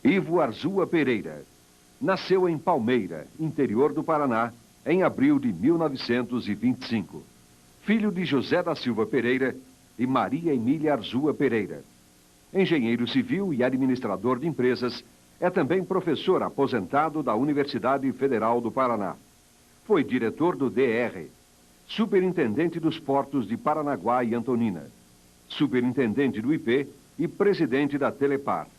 Ivo Arzua Pereira nasceu em Palmeira, interior do Paraná, em abril de 1925. Filho de José da Silva Pereira e Maria Emília Arzua Pereira. Engenheiro civil e administrador de empresas, é também professor aposentado da Universidade Federal do Paraná. Foi diretor do DR, superintendente dos portos de Paranaguá e Antonina, superintendente do IP e presidente da Telepar.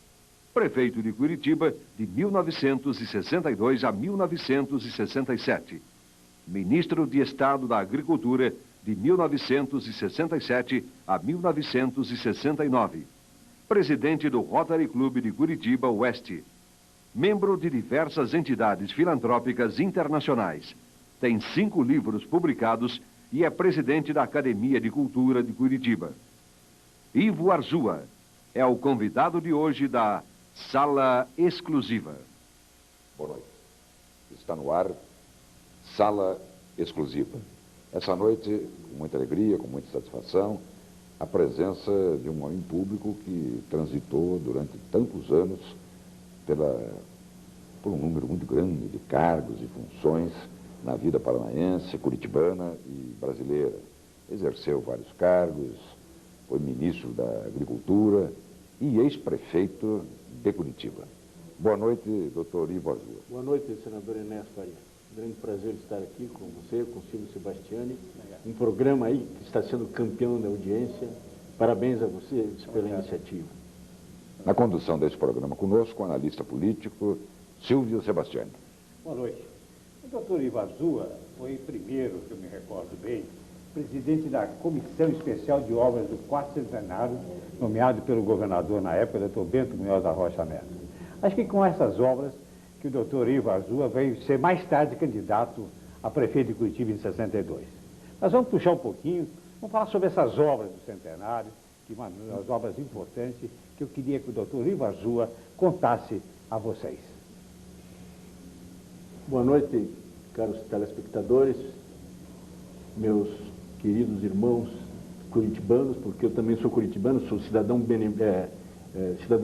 Prefeito de Curitiba de 1962 a 1967. Ministro de Estado da Agricultura de 1967 a 1969. Presidente do Rotary Club de Curitiba Oeste. Membro de diversas entidades filantrópicas internacionais. Tem 5 livros publicados e é presidente da Academia de Cultura de Curitiba. Ivo Arzua é o convidado de hoje da Sala Exclusiva. Boa noite. Está no ar, Sala Exclusiva. Essa noite, com muita alegria, com muita satisfação, a presença de um homem público que transitou durante tantos anos por um número muito grande de cargos e funções na vida paranaense, curitibana e brasileira. Exerceu vários cargos, foi ministro da Agricultura e ex-prefeito de Curitiba. Boa noite, doutor Ivo Arzua. Boa noite, senador Ernesto Faria. Grande prazer estar aqui com você, com o Silvio Sebastiani. Um programa aí que está sendo campeão da audiência. Parabéns a você pela iniciativa. Na condução desse programa conosco, o analista político Silvio Sebastiani. Boa noite. O doutor Ivo Arzua foi primeiro, que eu me recordo bem, presidente da Comissão Especial de Obras do Quarto Centenário, nomeado pelo governador na época, doutor Bento Munhoz da Rocha Neto. Acho que com essas obras que o doutor Ivo Arzua veio ser mais tarde candidato a prefeito de Curitiba em 62. Nós vamos puxar um pouquinho, vamos falar sobre essas obras do centenário, que uma das obras importantes que eu queria que o doutor Ivo Arzua contasse a vocês. Boa noite, caros telespectadores, meus queridos irmãos curitibanos, porque eu também sou curitibano, sou cidadão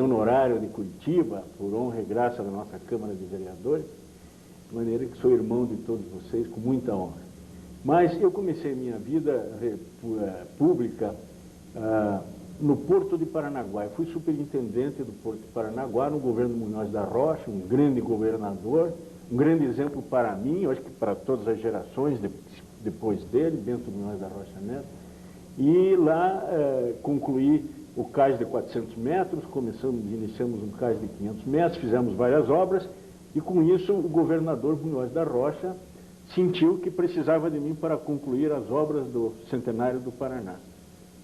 honorário de Curitiba, por honra e graça da nossa Câmara de Vereadores, de maneira que sou irmão de todos vocês, com muita honra. Mas eu comecei minha vida pública no Porto de Paranaguá. Eu fui superintendente do Porto de Paranaguá no governo Munhoz da Rocha, um grande governador, um grande exemplo para mim, eu acho que para todas as gerações depois dele, Bento Munhoz da Rocha Neto. E lá concluí o cais de 400 metros, iniciamos um cais de 500 metros, fizemos várias obras, e com isso o governador Munhoz da Rocha sentiu que precisava de mim para concluir as obras do Centenário do Paraná.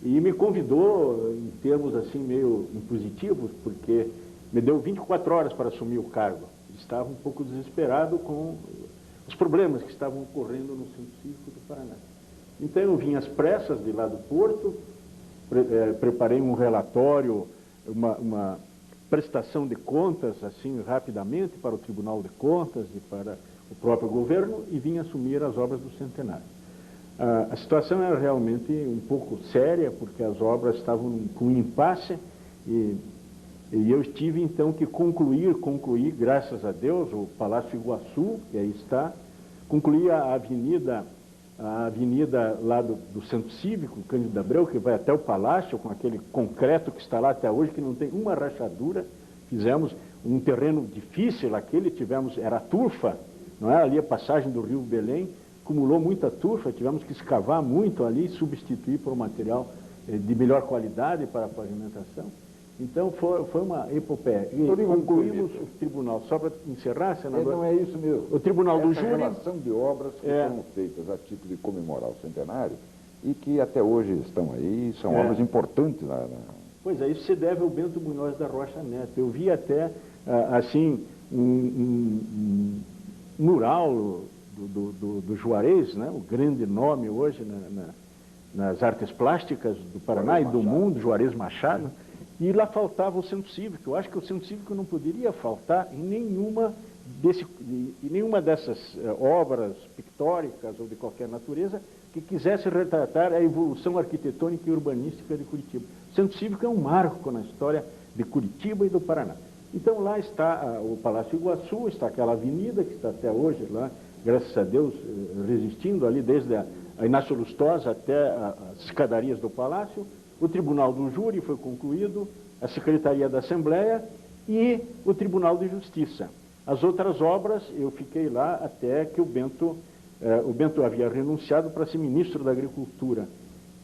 E me convidou em termos assim meio impositivos, porque me deu 24 horas para assumir o cargo. Estava um pouco desesperado com os problemas que estavam ocorrendo no Centro Cívico do Paraná. Então eu vim às pressas de lá do Porto, preparei um relatório, uma prestação de contas, assim, rapidamente para o Tribunal de Contas e para o próprio governo e vim assumir as obras do Centenário. A situação era realmente um pouco séria, porque as obras estavam com um impasse e eu tive então que concluir, graças a Deus, o Palácio Iguaçu, que aí está, concluir a avenida lá do Centro Cívico, Cândido Abreu, que vai até o Palácio, com aquele concreto que está lá até hoje, que não tem uma rachadura. Fizemos um terreno difícil, era turfa, não é? Ali a passagem do Rio Belém, acumulou muita turfa, tivemos que escavar muito ali e substituir por um material de melhor qualidade para a pavimentação. Então foi uma epopeia. E concluímos o tribunal, só para encerrar, senador. Não é isso mesmo. O tribunal do júri. Relação de obras que foram feitas a título de comemorar o centenário e que até hoje estão aí, são obras importantes. Pois é, isso se deve ao Bento Munhoz da Rocha Neto. Eu vi até, assim, um mural do Juarez, né, o grande nome hoje nas artes plásticas do Paraná e do mundo, Juarez Machado. E lá faltava o centro cívico. Eu acho que o centro cívico não poderia faltar em nenhuma dessas obras pictóricas ou de qualquer natureza que quisesse retratar a evolução arquitetônica e urbanística de Curitiba. O centro cívico é um marco na história de Curitiba e do Paraná. Então lá está o Palácio Iguaçu, está aquela avenida que está até hoje lá, graças a Deus, resistindo ali desde a Inácio Lustosa até as escadarias do Palácio. O Tribunal do Júri foi concluído, a Secretaria da Assembleia e o Tribunal de Justiça. As outras obras, eu fiquei lá até que o Bento havia renunciado para ser ministro da Agricultura.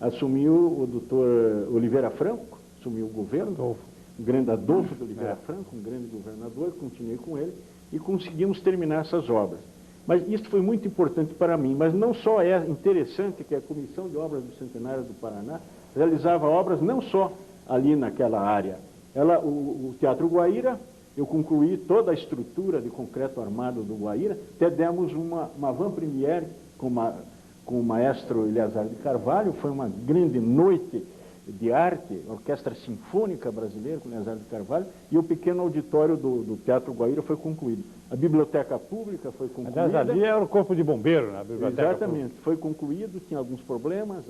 Assumiu o doutor Oliveira Franco, assumiu o governo, o grande Adolfo de Oliveira Franco, um grande governador, continuei com ele, e conseguimos terminar essas obras. Mas isso foi muito importante para mim, mas não só é interessante que a Comissão de Obras do Centenário do Paraná realizava obras não só ali naquela área. O Teatro Guaíra, eu concluí toda a estrutura de concreto armado do Guaíra, até demos uma avant-première com o maestro Eleazar de Carvalho, foi uma grande noite de arte, Orquestra Sinfônica Brasileira com Eleazar de Carvalho, e o pequeno auditório do Teatro Guaíra foi concluído. A Biblioteca Pública foi concluída. Aliás, ali era o Corpo de Bombeiro na Biblioteca Exatamente, Pública. foi concluído, tinha alguns problemas,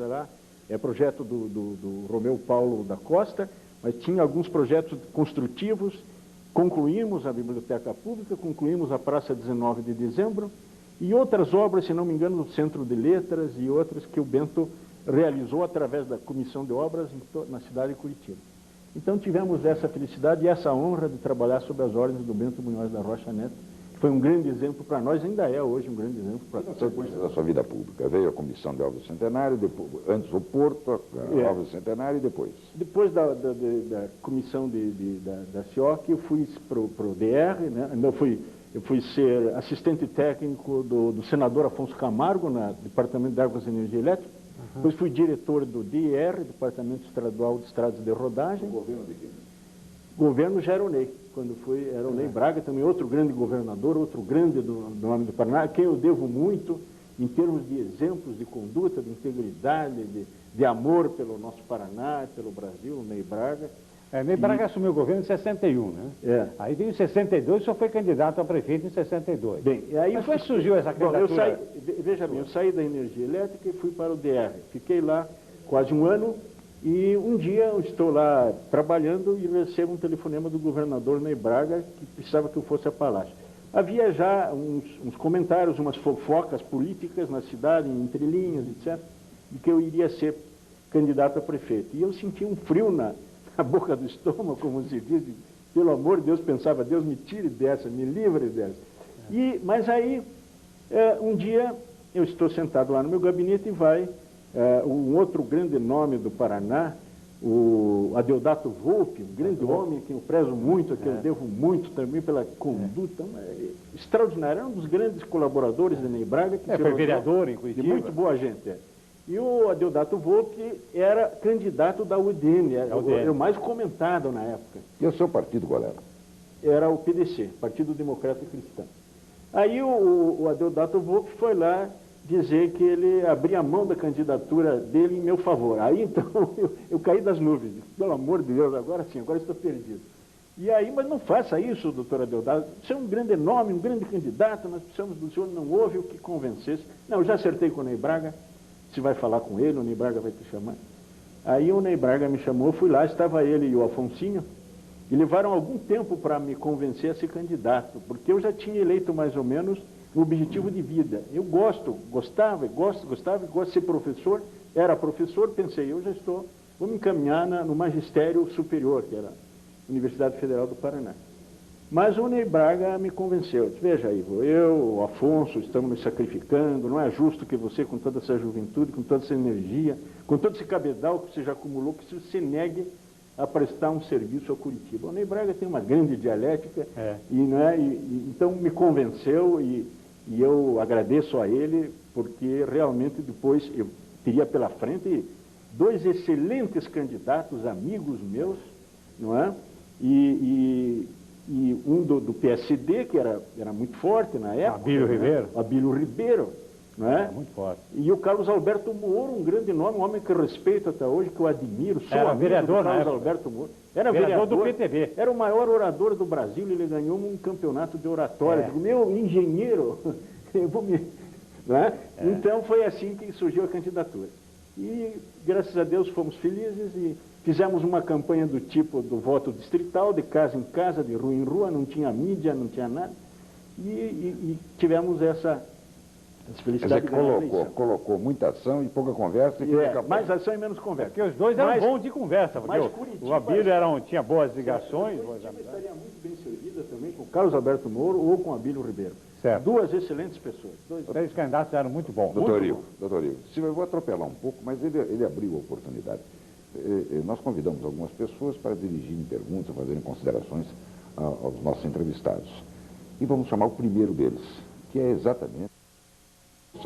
é projeto do Romeu Paulo da Costa, mas tinha alguns projetos construtivos. Concluímos a Biblioteca Pública, concluímos a Praça 19 de Dezembro e outras obras, se não me engano, do Centro de Letras e outras que o Bento realizou através da Comissão de Obras na cidade de Curitiba. Então tivemos essa felicidade e essa honra de trabalhar sob as ordens do Bento Munhoz da Rocha Neto, que foi um grande exemplo para nós, ainda é hoje um grande exemplo para todos. Na sequência da sua vida pública, veio a Comissão de Obras do Centenário, depois, antes o Porto, a Obras do Centenário e depois? Depois da comissão da CIOC, eu fui para o DR, né? Eu fui ser assistente técnico do senador Afonso Camargo, no Departamento de Águas e Energia Elétrica. Depois fui diretor do DIR, Departamento Estadual de Estradas de Rodagem. O governo de quem? Governo Geronei, quando foi Geronei Braga, também outro grande governador, outro grande do nome do Paraná, a quem eu devo muito em termos de exemplos de conduta, de integridade, de amor pelo nosso Paraná, pelo Brasil, Ney Braga. Ney Braga assumiu o governo em 61, né? Aí veio em 62 e só foi candidato a prefeito em 62. Bem, aí mas surgiu essa candidatura? Veja bem, eu saí da energia elétrica e fui para o DR. Fiquei lá quase um ano e um dia eu estou lá trabalhando e recebo um telefonema do governador Ney Braga que precisava que eu fosse a Palácio. Havia já uns comentários, umas fofocas políticas na cidade, em entrelinhas, etc., de que eu iria ser candidato a prefeito. E eu senti um frio na boca do estômago, como se diz, pelo amor de Deus, pensava, Deus me tire dessa, me livre dessa. Mas aí, um dia, eu estou sentado lá no meu gabinete e vai um outro grande nome do Paraná, o Adeodato Volpi, um grande homem que eu prezo muito, que eu devo muito também pela conduta extraordinária, era um dos grandes colaboradores de Ney Braga. Que foi vereador em Curitiba. De muito boa gente, E o Adeodato Volpi era candidato da UDN, era o mais comentado na época. E o seu partido qual era? Era o PDC, Partido Democrata Cristão. Aí o Adeodato Volpi foi lá dizer que ele abria mão da candidatura dele em meu favor. Aí então eu caí das nuvens, pelo amor de Deus, agora sim, agora estou perdido. E aí, mas não faça isso, doutor Adeodato, você é um grande nome, um grande candidato, nós precisamos do senhor, não houve o que convencesse. Não, eu já acertei com o Ney Braga. Você vai falar com ele, o Ney Braga vai te chamar. Aí o Ney Braga me chamou, fui lá, estava ele e o Afonsinho, e levaram algum tempo para me convencer a ser candidato, porque eu já tinha eleito mais ou menos um objetivo de vida. Eu gostava e gosto de ser professor, era professor, pensei, eu já estou, vou me encaminhar no magistério superior, que era a Universidade Federal do Paraná. Mas o Ney Braga me convenceu. Disse, veja, Ivo, eu, o Afonso, estamos nos sacrificando, não é justo que você, com toda essa juventude, com toda essa energia, com todo esse cabedal que você já acumulou, que você se negue a prestar um serviço a Curitiba. O Ney Braga tem uma grande dialética, então me convenceu e eu agradeço a ele, porque realmente depois eu teria pela frente dois excelentes candidatos, amigos meus, não é? E um do PSD, que era muito forte na época. Abílio Ribeiro. Abílio Ribeiro, não é? Muito forte. E o Carlos Alberto Moura, um grande nome, um homem que eu respeito até hoje, que eu admiro, sou era amigo vereador do Carlos na época. Alberto Moura. Era vereador do PTB. Era o maior orador do Brasil, ele ganhou um campeonato de oratória. Digo, meu engenheiro, eu vou me... Né? Então foi assim que surgiu a candidatura. E graças a Deus fomos felizes e fizemos uma campanha do tipo do voto distrital, de casa em casa, de rua em rua, não tinha mídia, não tinha nada. E tivemos essa felicidade. Quer dizer, colocou muita ação e pouca conversa. E mais ação e menos conversa. Porque os dois eram bons de conversa. Mas o Abílio tinha boas ligações. Curitiba estaria muito bem servida também com o Carlos Alberto Moro ou com o Abílio Ribeiro. Certo. Duas excelentes pessoas. Os três candidatos eram muito bons. Doutor Ivo, eu vou atropelar um pouco, mas ele abriu a oportunidade. Nós convidamos algumas pessoas para dirigirem perguntas, fazerem considerações aos nossos entrevistados. E vamos chamar o primeiro deles, que é exatamente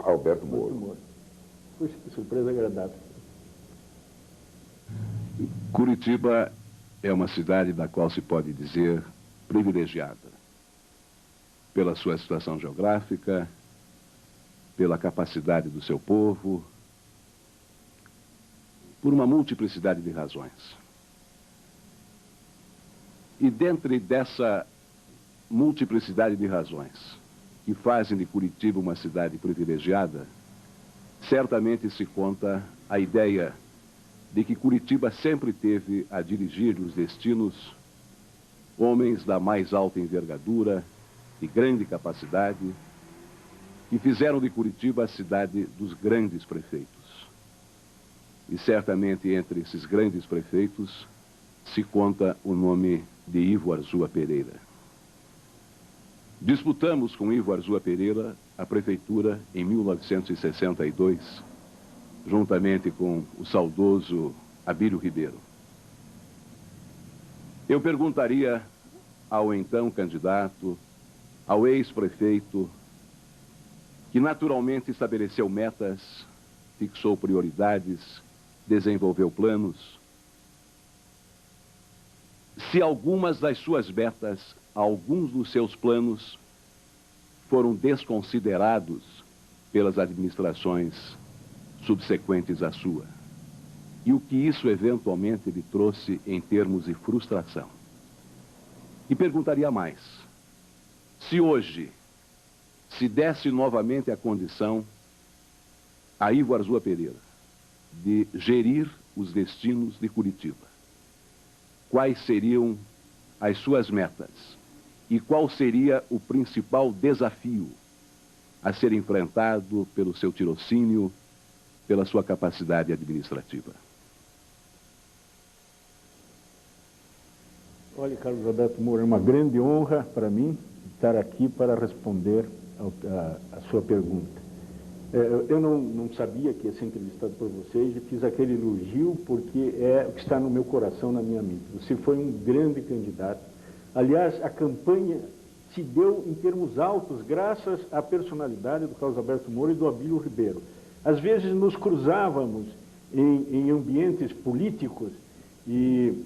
Alberto Moro. Puxa, que surpresa agradável. Curitiba é uma cidade da qual se pode dizer privilegiada. Pela sua situação geográfica, pela capacidade do seu povo, por uma multiplicidade de razões. E dentre dessa multiplicidade de razões que fazem de Curitiba uma cidade privilegiada, certamente se conta a ideia de que Curitiba sempre teve a dirigir os destinos homens da mais alta envergadura e grande capacidade, que fizeram de Curitiba a cidade dos grandes prefeitos. E certamente entre esses grandes prefeitos se conta o nome de Ivo Arzua Pereira. Disputamos com Ivo Arzua Pereira a prefeitura em 1962, juntamente com o saudoso Abílio Ribeiro. Eu perguntaria ao então candidato, ao ex-prefeito, que naturalmente estabeleceu metas, fixou prioridades, desenvolveu planos, se algumas das suas metas, alguns dos seus planos foram desconsiderados pelas administrações subsequentes à sua. E o que isso eventualmente lhe trouxe em termos de frustração. E perguntaria mais. Se hoje se desse novamente a condição a Ivo Arzua Pereira de gerir os destinos de Curitiba, quais seriam as suas metas e qual seria o principal desafio a ser enfrentado pelo seu tirocínio, pela sua capacidade administrativa? Olha, Carlos Alberto Moro, é uma grande honra para mim estar aqui para responder a sua pergunta. Eu não sabia que ia ser entrevistado por vocês e fiz aquele elogio porque é o que está no meu coração, na minha mente. Você foi um grande candidato. Aliás, a campanha se deu em termos altos graças à personalidade do Carlos Alberto Moro e do Abílio Ribeiro. Às vezes nos cruzávamos em ambientes políticos e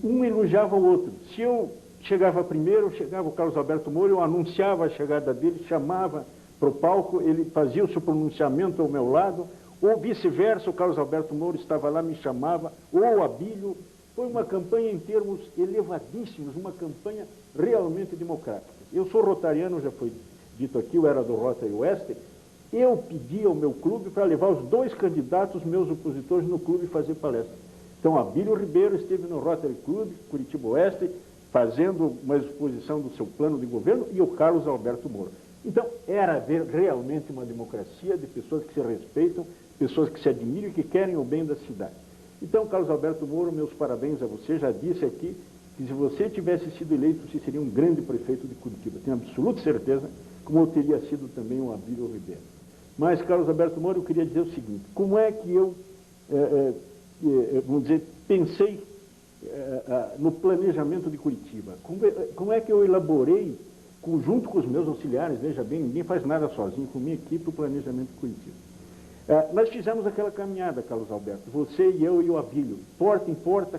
um elogiava o outro. Se eu chegava primeiro, chegava o Carlos Alberto Moro, eu anunciava a chegada dele, chamava para o palco, ele fazia o seu pronunciamento ao meu lado, ou vice-versa, o Carlos Alberto Moro estava lá, me chamava, ou o Abílio. Foi uma campanha em termos elevadíssimos, uma campanha realmente democrática. Eu sou rotariano, já foi dito aqui, eu era do Rotary Oeste, eu pedi ao meu clube para levar os dois candidatos, meus opositores, no clube fazer palestra. Então, Abílio Ribeiro esteve no Rotary Club, Curitiba Oeste, fazendo uma exposição do seu plano de governo, e o Carlos Alberto Moro. Então, era realmente uma democracia de pessoas que se respeitam, pessoas que se admiram e que querem o bem da cidade. Então, Carlos Alberto Moro, meus parabéns a você. Já disse aqui que se você tivesse sido eleito, você seria um grande prefeito de Curitiba. Tenho absoluta certeza, como eu teria sido também o Abílio Ribeiro. Mas, Carlos Alberto Moro, eu queria dizer o seguinte: como é que eu, vamos dizer, pensei no planejamento de Curitiba? Como é que eu elaborei, junto com os meus auxiliares, veja bem, ninguém faz nada sozinho, com minha equipe, o planejamento de Curitiba. Nós fizemos aquela caminhada, Carlos Alberto, você e eu e o Abílio, porta em porta,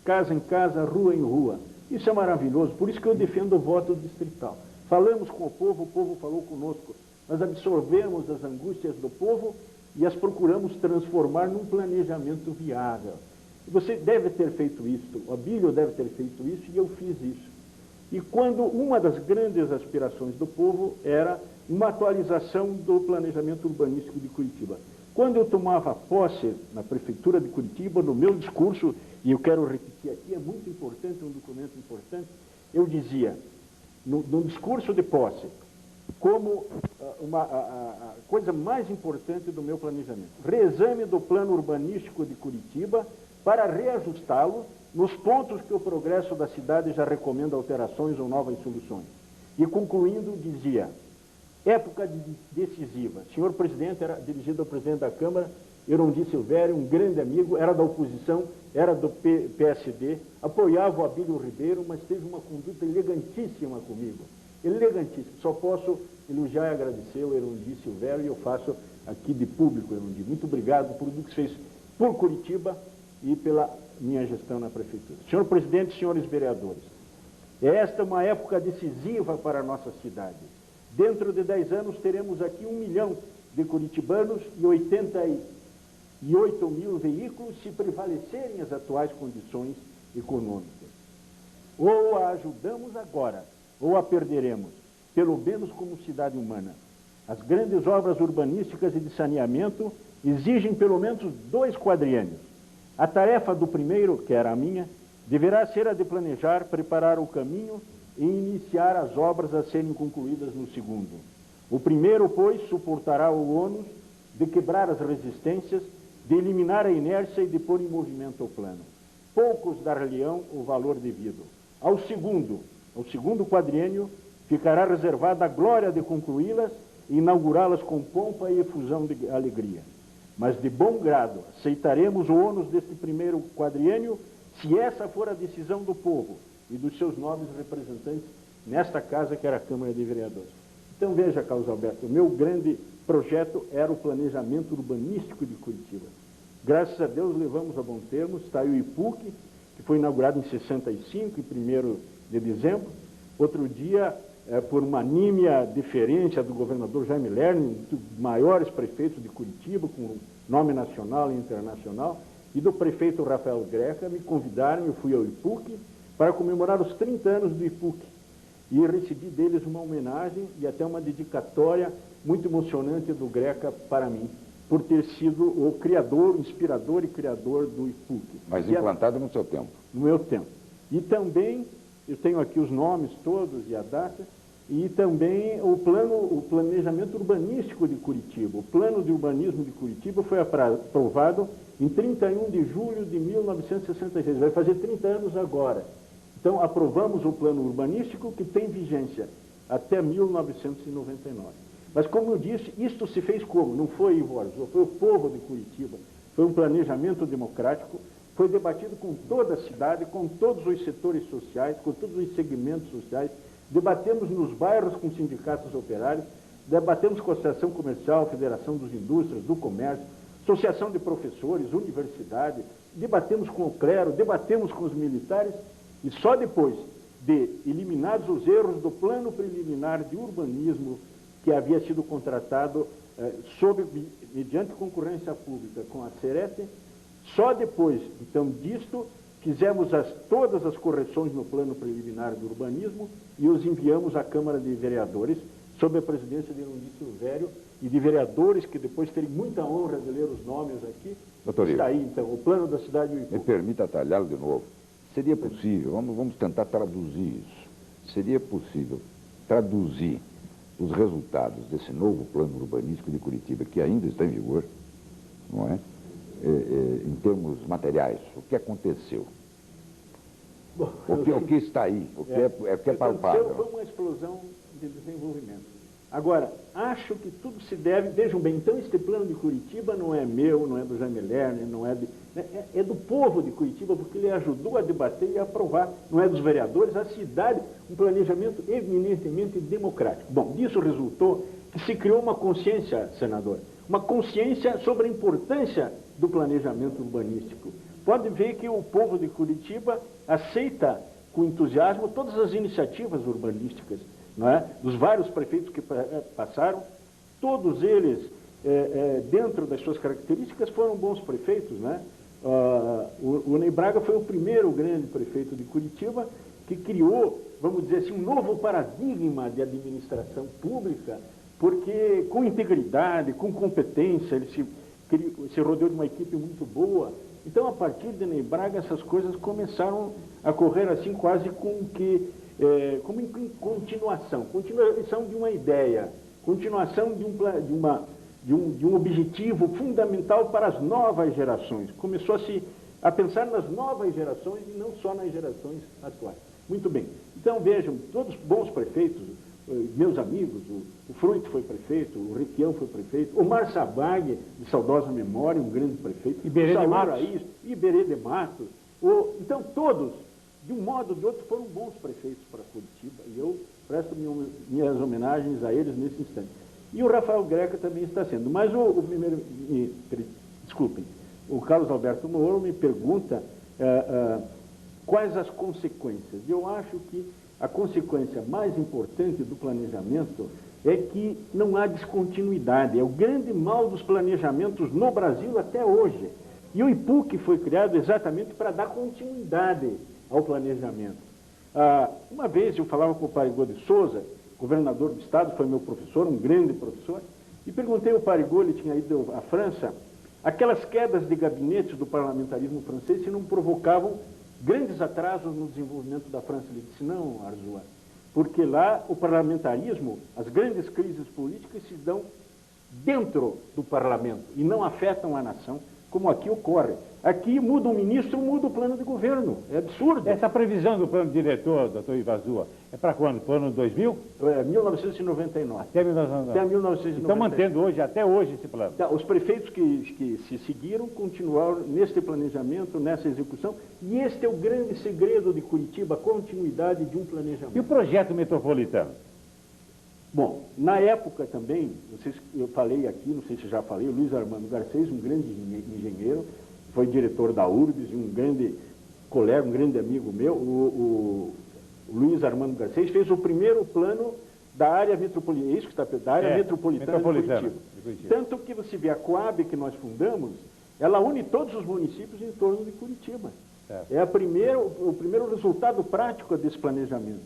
casa em casa, rua em rua. Isso é maravilhoso, por isso que eu defendo o voto distrital. Falamos com o povo falou conosco. Nós absorvemos as angústias do povo e as procuramos transformar num planejamento viável. Você deve ter feito isso, o Abílio deve ter feito isso, e eu fiz isso. E quando uma das grandes aspirações do povo era uma atualização do planejamento urbanístico de Curitiba. Quando eu tomava posse na Prefeitura de Curitiba, no meu discurso, e eu quero repetir aqui, é muito importante, um documento importante, eu dizia, no discurso de posse, como a coisa mais importante do meu planejamento, reexame do plano urbanístico de Curitiba para reajustá-lo nos pontos que o progresso da cidade já recomenda alterações ou novas soluções. E concluindo, dizia, época decisiva. Senhor presidente, era dirigido ao presidente da Câmara, Erondir Silvério, um grande amigo, era da oposição, era do PSD, apoiava o Abílio Ribeiro, mas teve uma conduta elegantíssima comigo. Elegantíssima. Só posso elogiar e agradecer o Erondir Silvério, e eu faço aqui de público, Erondir. Muito obrigado por tudo que fez por Curitiba e pela minha gestão na Prefeitura. Senhor presidente, senhores vereadores, esta é uma época decisiva para a nossa cidade. Dentro de 10 anos teremos aqui 1 milhão de curitibanos e 88 mil veículos se prevalecerem as atuais condições econômicas. Ou a ajudamos agora, ou a perderemos, pelo menos como cidade humana. As grandes obras urbanísticas e de saneamento exigem pelo menos 2 quadriênios. A tarefa do primeiro, que era a minha, deverá ser a de planejar, preparar o caminho e iniciar as obras a serem concluídas no segundo. O primeiro, pois, suportará o ônus de quebrar as resistências, de eliminar a inércia e de pôr em movimento o plano. Poucos dar-lhe-ão o valor devido. Ao segundo quadriênio, ficará reservada a glória de concluí-las e inaugurá-las com pompa e efusão de alegria. Mas de bom grado aceitaremos o ônus deste primeiro quadriênio se essa for a decisão do povo e dos seus nobres representantes nesta casa que era a Câmara de Vereadores. Então veja, Carlos Alberto, o meu grande projeto era o planejamento urbanístico de Curitiba. Graças a Deus levamos a bom termo, está aí o IPUC, que foi inaugurado em 65, em 1º de dezembro. Outro dia, por uma anímia deferência do governador Jaime Lerner, um dos maiores prefeitos de Curitiba, com nome nacional e internacional, e do prefeito Rafael Greca, me convidaram, eu fui ao IPUC, para comemorar os 30 anos do IPUC. E recebi deles uma homenagem e até uma dedicatória muito emocionante do Greca para mim, por ter sido o criador, o inspirador e criador do IPUC. Mas implantado no seu tempo. No meu tempo. E também, eu tenho aqui os nomes todos e a data, e também o planejamento urbanístico de Curitiba. O plano de urbanismo de Curitiba foi aprovado em 31 de julho de 1966, vai fazer 30 anos agora. Então, aprovamos o plano urbanístico que tem vigência até 1999. Mas, como eu disse, isto se fez como? Não foi Ivo Arzua, foi o povo de Curitiba. Foi um planejamento democrático, foi debatido com toda a cidade, com todos os setores sociais, com todos os segmentos sociais. Debatemos nos bairros com sindicatos operários, debatemos com a Associação Comercial, Federação dos Indústrias, do Comércio, Associação de Professores, Universidade, debatemos com o clero, debatemos com os militares, e só depois de eliminados os erros do plano preliminar de urbanismo que havia sido contratado mediante concorrência pública com a Serete, só depois, então, disto, fizemos todas as correções no plano preliminar de urbanismo e os enviamos à Câmara de Vereadores, sob a presidência de Erondir Silvério e de vereadores que depois terem muita honra de ler os nomes aqui. Doutor Está aí, então, o plano da cidade do Ipu. Me permita atalhá-lo de novo. Seria possível, vamos tentar traduzir isso, seria possível traduzir os resultados desse novo plano urbanístico de Curitiba, que ainda está em vigor, não é? Em termos materiais, o que aconteceu? Bom, o que está aí, o que é palpável. Foi uma explosão de desenvolvimento. Agora, acho que tudo se deve, vejam bem, então este plano de Curitiba não é meu, não é do Jaime Lerner, não é é do povo de Curitiba, porque ele ajudou a debater e a aprovar, não é dos vereadores, a cidade, um planejamento eminentemente democrático. Bom, disso resultou que se criou uma consciência, senador, uma consciência sobre a importância do planejamento urbanístico. Pode ver que o povo de Curitiba aceita com entusiasmo todas as iniciativas urbanísticas, não é? Dos vários prefeitos que passaram, todos eles, dentro das suas características, foram bons prefeitos, né? O Ney Braga foi o primeiro grande prefeito de Curitiba que criou, vamos dizer assim, um novo paradigma de administração pública, porque com integridade, com competência, ele se rodeou de uma equipe muito boa. Então, a partir de Ney Braga, essas coisas começaram a correr assim, quase como em continuação de uma ideia, continuação de um objetivo fundamental para as novas gerações. Começou-se a pensar nas novas gerações e não só nas gerações atuais. Muito bem. Então, vejam, todos bons prefeitos, meus amigos, o Fruit foi prefeito, o Requião foi prefeito, o Mar Sabag, de saudosa memória, um grande prefeito, Iberê de Matos. Iberê de Matos. Então, todos, de um modo ou de outro, foram bons prefeitos para Curitiba, e eu presto minhas homenagens a eles nesse instante. E o Rafael Greca também está sendo. Mas o Carlos Alberto Moro me pergunta quais as consequências. Eu acho que a consequência mais importante do planejamento é que não há descontinuidade. É o grande mal dos planejamentos no Brasil até hoje. E o IPUC foi criado exatamente para dar continuidade ao planejamento. Uma vez eu falava com o Parigot de Souza, governador do estado, foi meu professor, um grande professor, e perguntei ao Parigot, ele tinha ido à França, aquelas quedas de gabinetes do parlamentarismo francês se não provocavam grandes atrasos no desenvolvimento da França. Ele disse, não, Arzua, porque lá o parlamentarismo, as grandes crises políticas se dão dentro do parlamento e não afetam a nação, como aqui ocorre. Aqui muda o ministro, muda o plano de governo. É absurdo. Essa previsão do plano diretor, doutor Ivarzua, é para quando? Para o ano 2000? 1999. Até 1999. Até 1999. Estão mantendo hoje, até hoje, esse plano. Os prefeitos que se seguiram continuaram neste planejamento, nessa execução, e este é o grande segredo de Curitiba, a continuidade de um planejamento. E o projeto metropolitano? Bom, na época também, não sei se eu falei aqui, não sei se já falei, o Luiz Armando Garcês, um grande engenheiro, foi diretor da URBS, um grande colega, um grande amigo meu, o Luiz Armando Garcês, fez o primeiro plano da área metropolitana, é isso que está da área metropolitana de Curitiba. Tanto que você vê a Coab que nós fundamos, ela une todos os municípios em torno de Curitiba. É o primeiro resultado prático desse planejamento.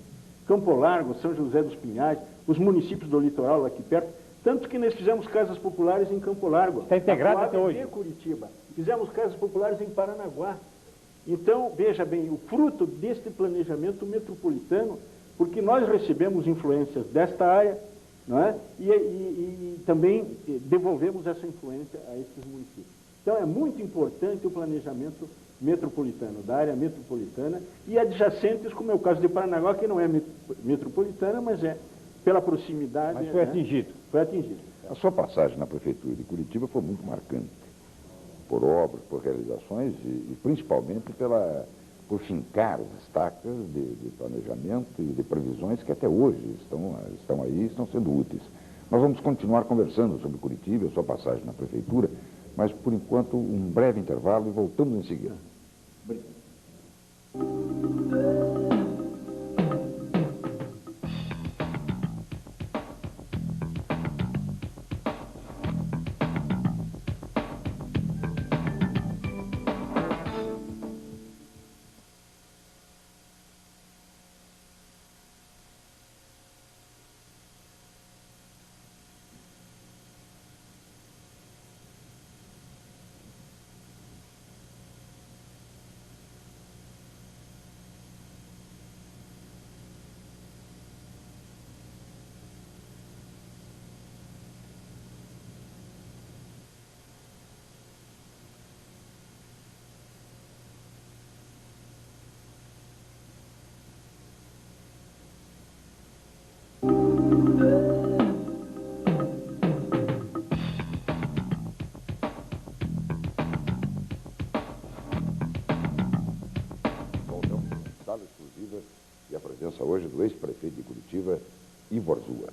Campo Largo, São José dos Pinhais, os municípios do litoral aqui perto, tanto que nós fizemos casas populares em Campo Largo. Está integrado até hoje. Curitiba. Fizemos casas populares em Paranaguá. Então, veja bem, o fruto deste planejamento metropolitano, porque nós recebemos influências desta área, não é? E também devolvemos essa influência a esses municípios. Então, é muito importante o planejamento metropolitano, da área metropolitana, e adjacentes, como é o caso de Paranaguá, que não é metropolitana, mas é pela proximidade. Mas foi atingido. Foi atingido. A sua passagem na prefeitura de Curitiba foi muito marcante, por obras, por realizações e principalmente por fincar as estacas de planejamento e de previsões que até hoje estão aí e estão sendo úteis. Nós vamos continuar conversando sobre Curitiba, a sua passagem na prefeitura, mas por enquanto um breve intervalo e voltamos em seguida. Sala exclusiva e a presença hoje do ex-prefeito de Curitiba, Ivo Arzua.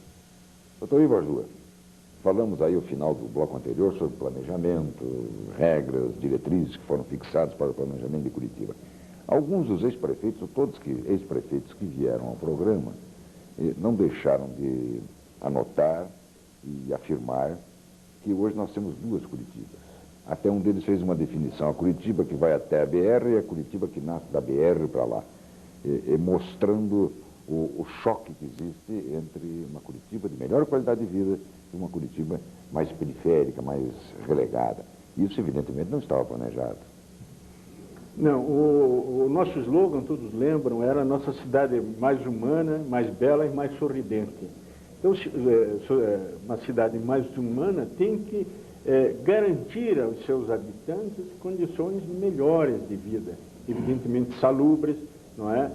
Doutor Ivo Arzua, falamos aí ao final do bloco anterior sobre planejamento, regras, diretrizes que foram fixadas para o planejamento de Curitiba. Alguns dos ex-prefeitos, ou todos ex-prefeitos que vieram ao programa, não deixaram de anotar e afirmar que hoje nós temos duas Curitibas. Até um deles fez uma definição, a Curitiba que vai até a BR e a Curitiba que nasce da BR para lá, mostrando o choque que existe entre uma Curitiba de melhor qualidade de vida e uma Curitiba mais periférica, mais relegada. Isso, evidentemente, não estava planejado. Não, o nosso slogan, todos lembram, era a nossa cidade mais humana, mais bela e mais sorridente. Então, uma cidade mais humana tem que garantir aos seus habitantes condições melhores de vida, evidentemente salubres, não é?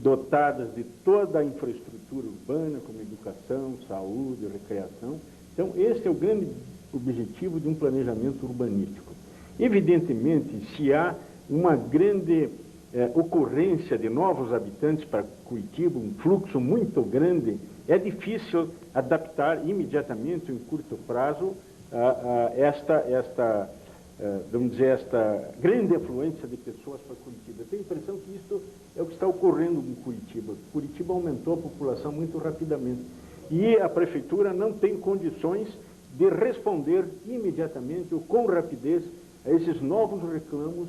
Dotadas de toda a infraestrutura urbana, como educação, saúde, recreação. Então, esse é o grande objetivo de um planejamento urbanístico. Evidentemente, se há uma grande ocorrência de novos habitantes para Curitiba, um fluxo muito grande, é difícil adaptar imediatamente, em curto prazo, esta grande afluência de pessoas para Curitiba. Eu tenho a impressão que isso é o que está ocorrendo em Curitiba. Curitiba aumentou a população muito rapidamente e a prefeitura não tem condições de responder imediatamente ou com rapidez a esses novos reclamos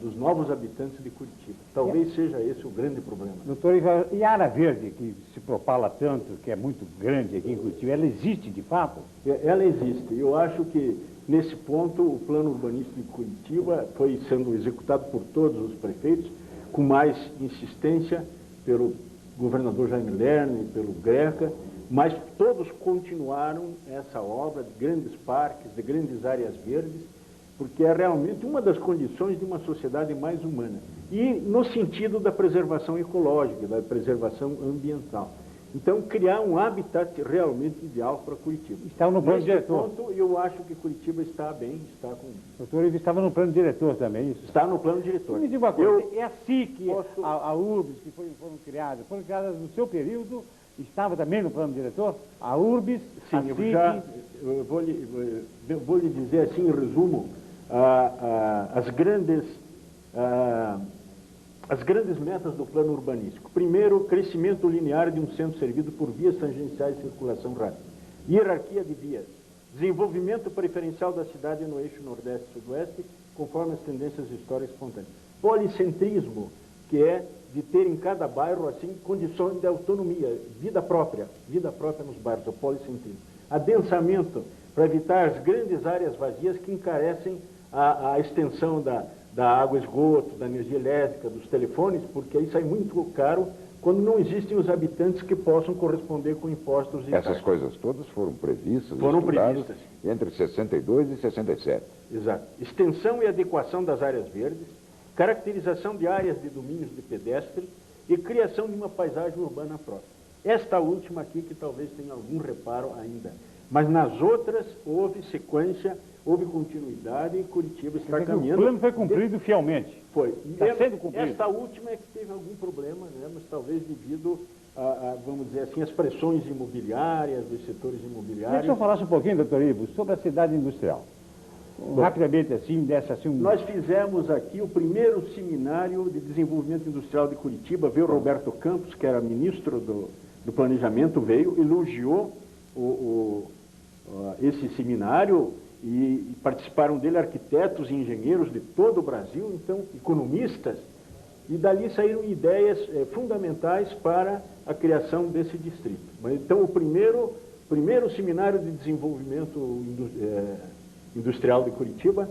dos novos habitantes de Curitiba. Talvez seja esse o grande problema. Doutor Ivan, e a área verde, que se propala tanto, que é muito grande aqui em Curitiba, ela existe de fato? Ela existe. Eu acho que, nesse ponto, o plano urbanístico de Curitiba foi sendo executado por todos os prefeitos, com mais insistência pelo governador Jaime Lerner, pelo Greca, mas todos continuaram essa obra de grandes parques, de grandes áreas verdes, porque é realmente uma das condições de uma sociedade mais humana. E no sentido da preservação ecológica, da preservação ambiental. Então, criar um habitat realmente ideal para Curitiba. Estava no plano diretor. Ponto, eu acho que Curitiba está bem, está com... Doutor Ivan, estava no plano diretor também, isso? Está no plano diretor. Me diga uma coisa, é a SIC, a URBS, que foram criadas no seu período, estava também no plano diretor? A URBS, sim, a SIC... eu vou lhe dizer assim, em resumo, as grandes metas do plano urbanístico. Primeiro, crescimento linear de um centro servido por vias tangenciais de circulação rápida. Hierarquia de vias. Desenvolvimento preferencial da cidade no eixo nordeste-sudoeste, conforme as tendências históricas espontâneas. Policentrismo, que é de ter em cada bairro, assim, condições de autonomia, vida própria nos bairros, o policentrismo. Adensamento, para evitar as grandes áreas vazias que encarecem a extensão da água, esgoto, da energia elétrica, dos telefones, porque aí sai muito caro quando não existem os habitantes que possam corresponder com impostos e Essas coisas todas foram previstas, foram previstas entre 62 e 67. Exato. Extensão e adequação das áreas verdes, caracterização de áreas de domínios de pedestre e criação de uma paisagem urbana própria. Esta última aqui que talvez tenha algum reparo ainda. Mas nas outras houve sequência, houve continuidade e Curitiba está caminhando. O plano foi cumprido fielmente. Foi. Está sendo cumprido. Esta última é que teve algum problema, né? Mas talvez devido vamos dizer assim, as pressões imobiliárias, dos setores imobiliários. Deixa eu falar um pouquinho, doutor Ivo, sobre a cidade industrial. Rapidamente assim, dessa assim... Nós fizemos aqui o primeiro seminário de desenvolvimento industrial de Curitiba, veio o Roberto Campos, que era ministro do Planejamento, veio, elogiou esse seminário e participaram dele arquitetos e engenheiros de todo o Brasil, então economistas, e dali saíram ideias fundamentais para a criação desse distrito. Então o primeiro seminário de desenvolvimento industrial de Curitiba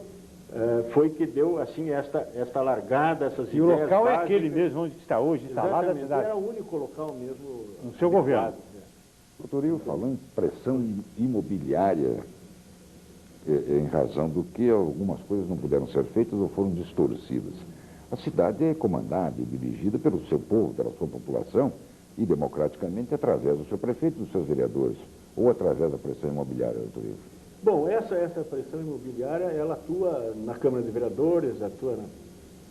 foi que deu assim esta largada, essas ideias. E o local básicas. É aquele mesmo onde está hoje instalada a cidade? Era o único local mesmo no seu governo. Doutor Ivo, falando em pressão imobiliária, em razão do que algumas coisas não puderam ser feitas ou foram distorcidas. A cidade é comandada e dirigida pelo seu povo, pela sua população, e democraticamente através do seu prefeito e dos seus vereadores, ou através da pressão imobiliária, doutor Ivo. Bom, essa pressão imobiliária, ela atua na Câmara de Vereadores, atua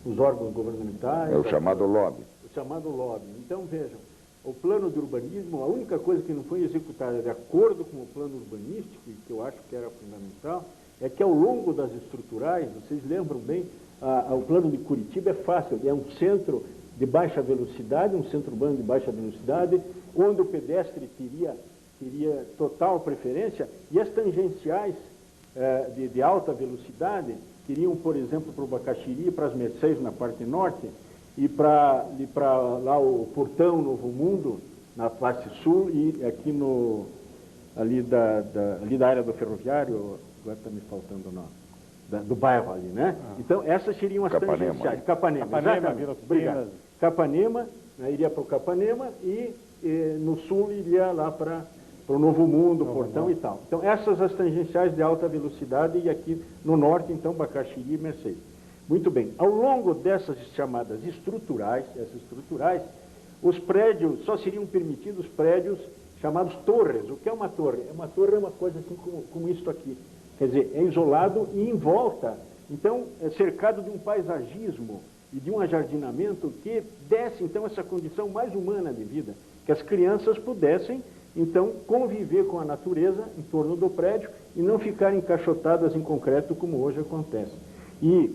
nos órgãos governamentais. É o chamado lobby. O chamado lobby. Então, vejam, o plano de urbanismo, a única coisa que não foi executada de acordo com o plano urbanístico, e que eu acho que era fundamental, é que ao longo das estruturais, vocês lembram bem, o plano de Curitiba é fácil, é um centro de baixa velocidade, um centro urbano de baixa velocidade, onde o pedestre teria total preferência, e as tangenciais de alta velocidade, que iriam, por exemplo, para o Bacaxiri, para as Mercês, na parte norte, e para lá o Portão, Novo Mundo, na face sul, e aqui ali da área do ferroviário, agora está me faltando o nome, do bairro ali, né? Então, essas seriam as tangenciais. Capanema, exatamente. Obrigado. Capanema, né, iria para o Capanema e no sul iria lá para o Novo Mundo, Portão e tal. Então, essas as tangenciais de alta velocidade e aqui no norte, então, Bacaxiri e Mercedes. Muito bem. Ao longo dessas chamadas estruturais, os prédios, só seriam permitidos prédios chamados torres. O que é uma torre? Uma torre é uma coisa assim como isso aqui. Quer dizer, é isolado e em volta. Então, é cercado de um paisagismo e de um ajardinamento que desse, então, essa condição mais humana de vida. Que as crianças pudessem, então, conviver com a natureza em torno do prédio e não ficarem encaixotadas em concreto como hoje acontece. E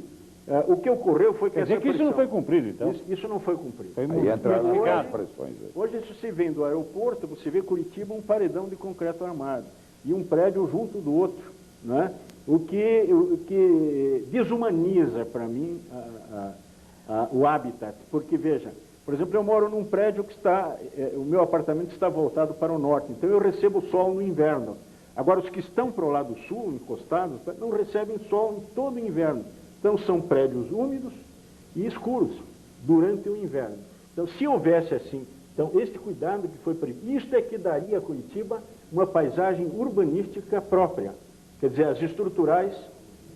o que ocorreu foi que Quer dizer que isso não foi cumprido, então? Isso não foi cumprido. Aí entraram as pressões. Hoje, se você vem do aeroporto, você vê Curitiba um paredão de concreto armado e um prédio junto do outro, né? O que desumaniza, para mim, o habitat. Porque, veja, por exemplo, eu moro num prédio que o meu apartamento está voltado para o norte, então eu recebo sol no inverno. Agora, os que estão para o lado sul, encostados, não recebem sol em todo o inverno. Então, são prédios úmidos e escuros durante o inverno. Então, se houvesse assim, então, este cuidado que foi previsto, isto é que daria a Curitiba uma paisagem urbanística própria. Quer dizer, as estruturais,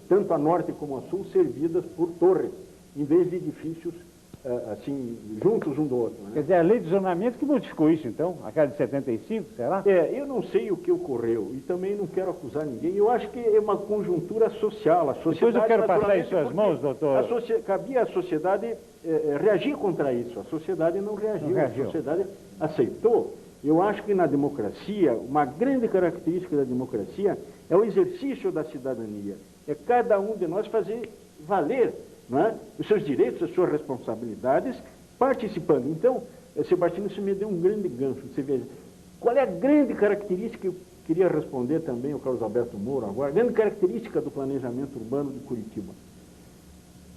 tanto a norte como a sul, servidas por torres, em vez de edifícios assim, juntos um do outro. Né? Quer dizer, a lei de zonamento que modificou isso, então? Aquela de 75, será? Eu não sei o que ocorreu e também não quero acusar ninguém. Eu acho que é uma conjuntura social. A sociedade, depois eu quero passar em suas mãos, doutor. Cabia à sociedade reagir contra isso. A sociedade não reagiu. A sociedade aceitou. Eu acho que na democracia, uma grande característica da democracia é o exercício da cidadania. É cada um de nós fazer valer, não é, os seus direitos, as suas responsabilidades, participando. Então, Sebastião, isso me deu um grande gancho. Você veja, qual é a grande característica que eu queria responder também ao Carlos Alberto Moura agora, a grande característica do planejamento urbano de Curitiba?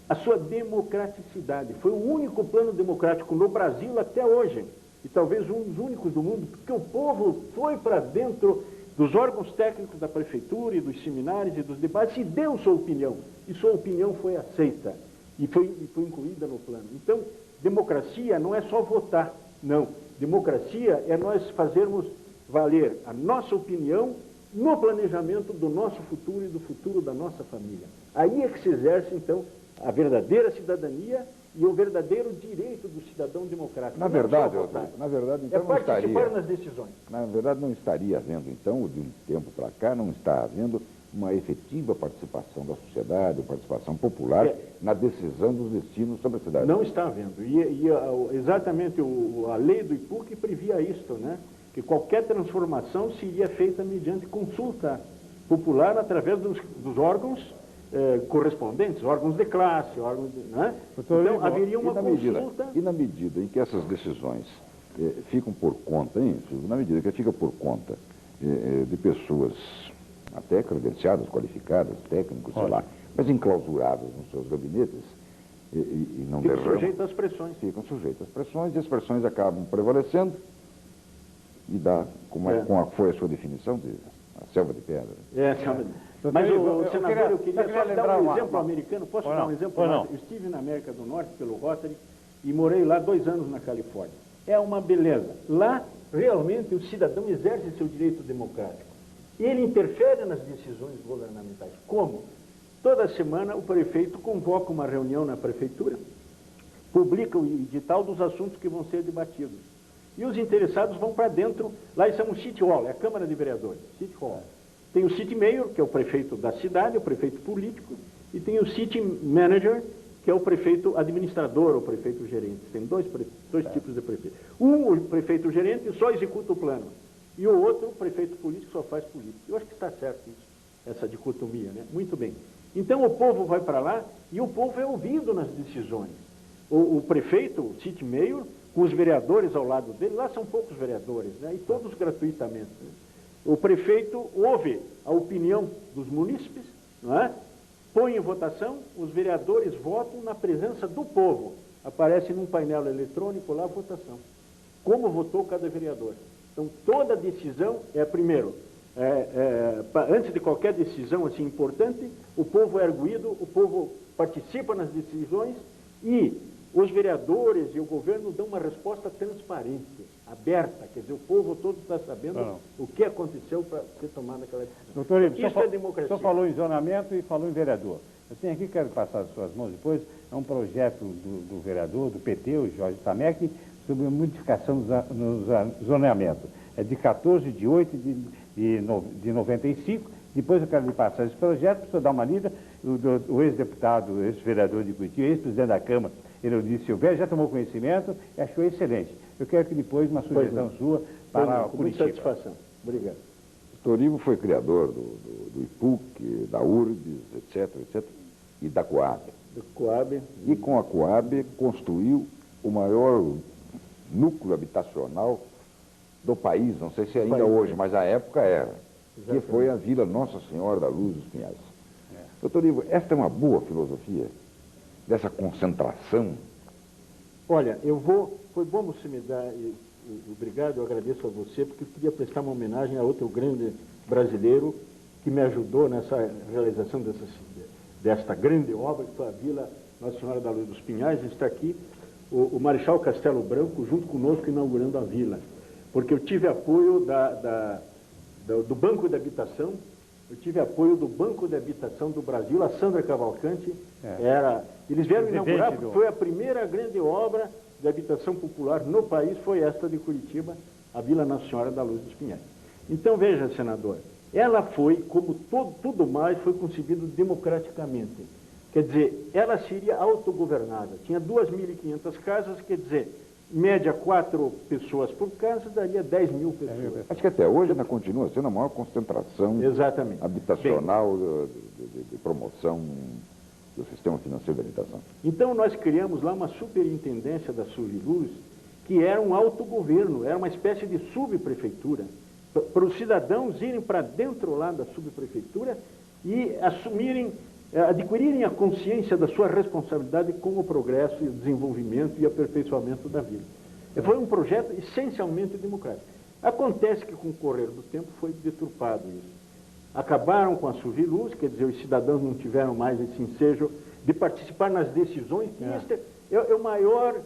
A sua democraticidade. Foi o único plano democrático no Brasil até hoje, e talvez um dos únicos do mundo, porque o povo foi para dentro dos órgãos técnicos da prefeitura e dos seminários e dos debates e deu sua opinião. E sua opinião foi aceita e foi incluída no plano. Então, democracia não é só votar, não. Democracia é nós fazermos valer a nossa opinião no planejamento do nosso futuro e do futuro da nossa família. Aí é que se exerce, então, a verdadeira cidadania e o verdadeiro direito do cidadão democrático. Na verdade, então, não participar nas decisões. Na verdade, não estaria havendo, então, de um tempo para cá, não está havendo uma efetiva participação da sociedade, participação popular na decisão dos destinos sobre a cidade. Não está havendo. Exatamente a lei do IPU que previa isto, né? Que qualquer transformação seria feita mediante consulta popular através dos órgãos correspondentes, órgãos de classe, órgãos de, né? Então, haveria uma consulta... E na medida em que essas decisões ficam por conta, na medida que fica por conta de pessoas até credenciadas, qualificadas, técnicos, sei lá, mas enclausuradas nos seus gabinetes e não ficam sujeitos às pressões. Ficam sujeitos às pressões e as pressões acabam prevalecendo e dá, foi a sua definição de a selva de pedra. Selva de pedra. Mas, senador, eu queria só dar um exemplo americano. Posso dar um exemplo? Eu estive na América do Norte pelo Rotary e morei lá 2 anos na Califórnia. É uma beleza. Lá, realmente, o cidadão exerce seu direito democrático. Ele interfere nas decisões governamentais. Como? Toda semana o prefeito convoca uma reunião na prefeitura, publica o edital dos assuntos que vão ser debatidos. E os interessados vão para dentro, lá isso é um City Hall, é a Câmara de Vereadores, City Hall. Tem o City Mayor, que é o prefeito da cidade, o prefeito político, e tem o City Manager, que é o prefeito administrador, ou prefeito gerente. Tem dois tipos de prefeito. O prefeito gerente só executa o plano, e o outro, o prefeito político, só faz política. Eu acho que está certo isso, essa dicotomia, né? Muito bem. Então o povo vai para lá e o povo é ouvido nas decisões. O prefeito, o City Mayor, com os vereadores ao lado dele, lá são poucos vereadores, né? E todos gratuitamente. Né? o prefeito ouve a opinião dos munícipes, não é? Põe em votação, os vereadores votam na presença do povo. Aparece num painel eletrônico lá a votação. Como votou cada vereador. Então, toda decisão primeiro, antes de qualquer decisão assim importante, o povo é arguido, o povo participa nas decisões e os vereadores e o governo dão uma resposta transparente, aberta, quer dizer, o povo todo está sabendo o que aconteceu para ser tomada aquela decisão. Doutor Ivo, isso é democracia. O senhor falou em zonamento e falou em vereador. Eu tenho aqui, quero passar as suas mãos depois, é um projeto do vereador, do PT, o Jorge Tamec, sobre a modificação no zoneamento. É de 14 de 8 de 95. Depois eu quero lhe passar esse projeto, para o senhor dar uma lida. O ex-deputado, ex-vereador de Curitiba, ex-presidente da Câmara, Euridice Silvério, já tomou conhecimento e achou excelente. Eu quero que depois uma sugestão sua para com Curitiba. muita satisfação. Obrigado. Doutor Ivo foi criador do IPUC, da URBS, etc., e da Coab. Do Coab. E com a Coab construiu o maior núcleo habitacional do país, não sei se ainda hoje, mas à época era, que foi a Vila Nossa Senhora da Luz dos Pinhais. Doutor Ivo, esta é uma boa filosofia dessa concentração? Olha, foi bom você me dar, obrigado, eu agradeço a você, porque eu queria prestar uma homenagem a outro grande brasileiro que me ajudou nessa realização desta grande obra, que foi a Vila Nossa Senhora da Luz dos Pinhais. Está aqui o Marechal Castelo Branco, junto conosco, inaugurando a vila. Porque eu tive apoio do Banco de Habitação, eu tive apoio do Banco de Habitação do Brasil, a Sandra Cavalcante, eles vieram inaugurar, porque foi a primeira grande obra de habitação popular no país, foi esta de Curitiba, a Vila Nossa Senhora da Luz dos Pinhais. Então, veja, senador, ela foi, como tudo mais, foi concebido democraticamente. Quer dizer, ela seria autogovernada. Tinha 2.500 casas, quer dizer, média 4 pessoas por casa, daria 10 mil pessoas. Acho que até hoje ainda continua sendo a maior concentração habitacional de promoção do sistema financeiro da habitação. Então nós criamos lá uma superintendência da Suriluz, que era um autogoverno, era uma espécie de subprefeitura, para os cidadãos irem para dentro lá da subprefeitura e adquirirem a consciência da sua responsabilidade com o progresso e o desenvolvimento e aperfeiçoamento da vida. Foi um projeto essencialmente democrático. Acontece que com o correr do tempo foi deturpado isso. Acabaram com a Suriluz, quer dizer, os cidadãos não tiveram mais esse ensejo de participar nas decisões, que este é o maior,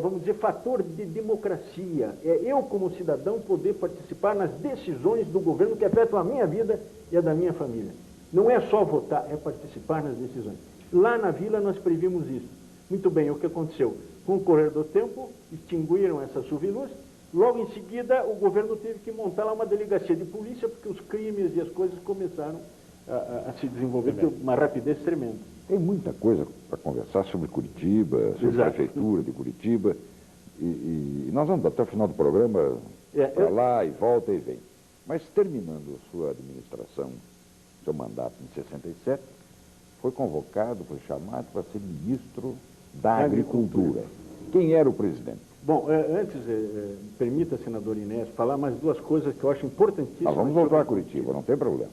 vamos dizer, fator de democracia. É eu, como cidadão, poder participar nas decisões do governo que afetam a minha vida e a da minha família. Não é só votar, é participar nas decisões. Lá na vila nós previmos isso. Muito bem, o que aconteceu? Com o correr do tempo, extinguiram essa Suriluz. Logo em seguida, o governo teve que montar lá uma delegacia de polícia, porque os crimes e as coisas começaram a se desenvolver com uma rapidez tremenda. Tem muita coisa para conversar sobre Curitiba, sobre a prefeitura de Curitiba. E nós vamos até o final do programa para lá e volta e vem. Mas terminando a sua administração, seu mandato em 67, foi convocado, foi chamado para ser ministro da Agricultura. Quem era o presidente? Bom, antes, permita, senador Inés, falar mais duas coisas que eu acho importantíssimas. Vamos voltar a Curitiba, não tem problema.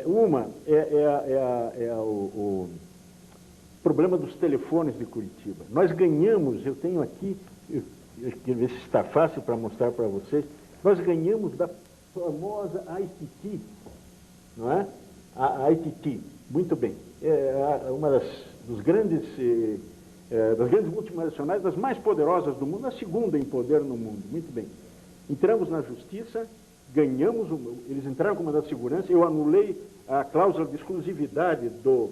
Uma é o problema dos telefones de Curitiba. Nós ganhamos, eu tenho aqui, eu quero ver se está fácil para mostrar para vocês, nós ganhamos da famosa ITT, não é? A ITT, muito bem. É uma das grandes multinacionais, das mais poderosas do mundo, a segunda em poder no mundo, muito bem. Entramos na justiça, ganhamos, eles entraram com uma da segurança, eu anulei a cláusula de exclusividade do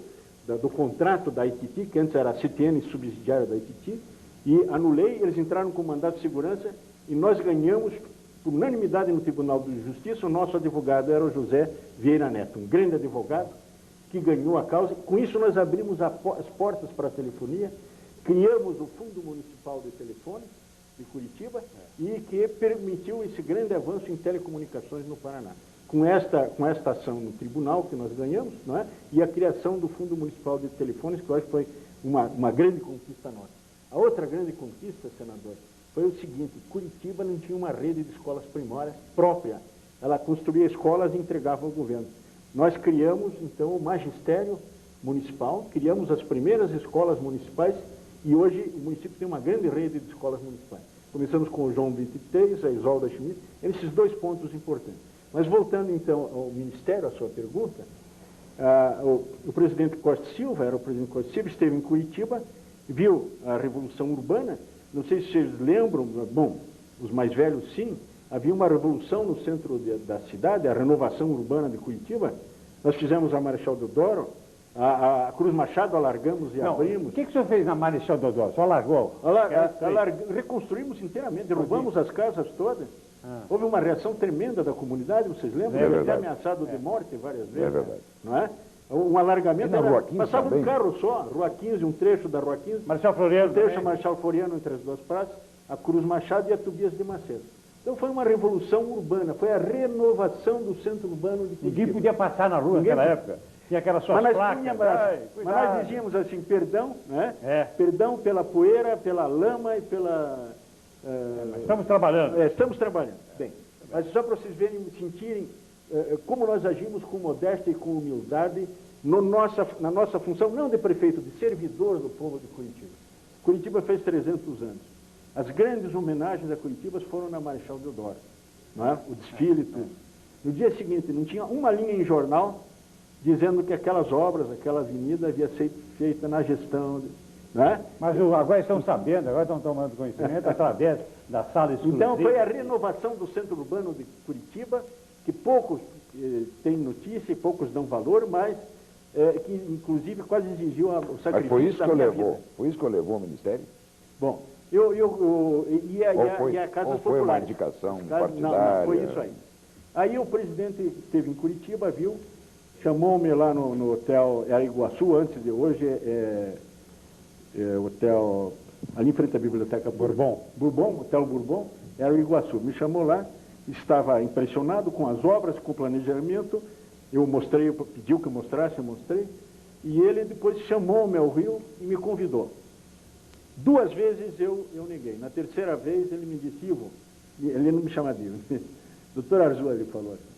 contrato da ITT, que antes era a CTN subsidiária da ITT, e anulei, eles entraram com mandato de segurança e nós ganhamos, por unanimidade no Tribunal de Justiça, o nosso advogado era o José Vieira Neto, um grande advogado que ganhou a causa. Com isso nós abrimos as portas para a telefonia, criamos o Fundo Municipal de Telefones de Curitiba e que permitiu esse grande avanço em telecomunicações no Paraná. Com esta ação no tribunal que nós ganhamos, não é? E a criação do Fundo Municipal de Telefones, que eu acho que foi uma grande conquista nossa. A outra grande conquista, senador, foi o seguinte: Curitiba não tinha uma rede de escolas primárias própria. ela construía escolas e entregava ao governo. Nós criamos, então, o magistério municipal, criamos as primeiras escolas municipais e hoje o município tem uma grande rede de escolas municipais. Começamos com o João 23, a Isolda Schmidt, esses dois pontos importantes. Mas voltando então ao Ministério, à sua pergunta, o presidente Costa Silva, era o presidente Costa Silva, esteve em Curitiba, viu a Revolução Urbana, não sei se vocês lembram, bom, os mais velhos sim, havia uma revolução no centro da cidade, a renovação urbana de Curitiba, nós fizemos a Marechal Deodoro, a Cruz Machado alargamos e abrimos. O que o senhor fez na Marechal Deodoro? Só largou? Reconstruímos inteiramente, roubamos as casas todas. Houve uma reação tremenda da comunidade, vocês lembram? É Ele até verdade. ameaçado de morte várias vezes. É verdade. Não é? Um alargamento, E na Rua 15 passava também? um carro só, Rua 15, um trecho da Rua 15, Marechal Floriano um trecho também? Marechal Floriano entre as duas praças, a Cruz Machado e a Tobias de Macedo. Então foi uma revolução urbana, foi a renovação do centro urbano de Curitiba. Ninguém podia passar na rua naquela época. Tinha aquelas suas placas. Mas nós dizíamos assim, perdão, né? É. Perdão pela poeira, pela lama e pela... Estamos trabalhando. Estamos trabalhando. Bem, mas só para vocês verem, sentirem como nós agimos com modéstia e com humildade na nossa função, não de prefeito, de servidor do povo de Curitiba. Curitiba fez 300 anos. As grandes homenagens a Curitiba foram na Marechal Deodoro, não é? O desfile e tudo. No dia seguinte, não tinha uma linha em jornal dizendo que aquelas obras, aquela avenida havia sido feita na gestão, não é? Mas agora estão sabendo, agora estão tomando conhecimento através da sala exclusiva. Então foi a renovação do centro urbano de Curitiba, que poucos têm notícia e poucos dão valor, mas que inclusive quase exigiu o sacrifício Mas foi isso da que eu minha levou? vida. Foi isso que eu levou ao Ministério? Bom, Ou a Casas foi uma Populares. indicação Não, partidária? foi isso aí. Aí o presidente esteve em Curitiba, viu, chamou-me lá no hotel, era Iguaçu, antes de hoje, hotel, ali em frente à Biblioteca Bourbon, Hotel Bourbon, era o Iguaçu. Me chamou lá, estava impressionado com as obras, com o planejamento, eu mostrei, pediu que eu mostrasse, eu mostrei, e ele depois chamou-me ao Rio e me convidou. 2 vezes eu neguei. Na terceira vez ele me disse, Ivo, ele não me chama de Ivo, doutor Arzua, ele falou assim,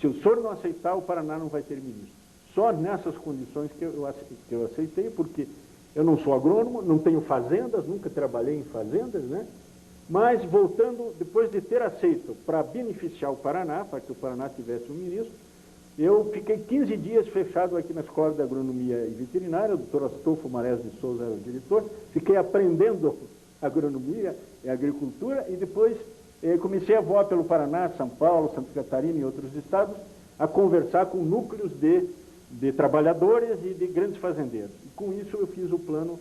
se o senhor não aceitar, o Paraná não vai ter ministro. Só nessas condições que eu aceitei, porque eu não sou agrônomo, não tenho fazendas, nunca trabalhei em fazendas, né? Mas voltando, depois de ter aceito para beneficiar o Paraná, para que o Paraná tivesse um ministro, eu fiquei 15 dias fechado aqui na Escola de Agronomia e Veterinária, o doutor Astolfo Marés de Souza era o diretor, fiquei aprendendo agronomia e agricultura e depois comecei a voar pelo Paraná, São Paulo, Santa Catarina e outros estados, a conversar com núcleos de trabalhadores e de grandes fazendeiros. E com isso eu fiz o plano,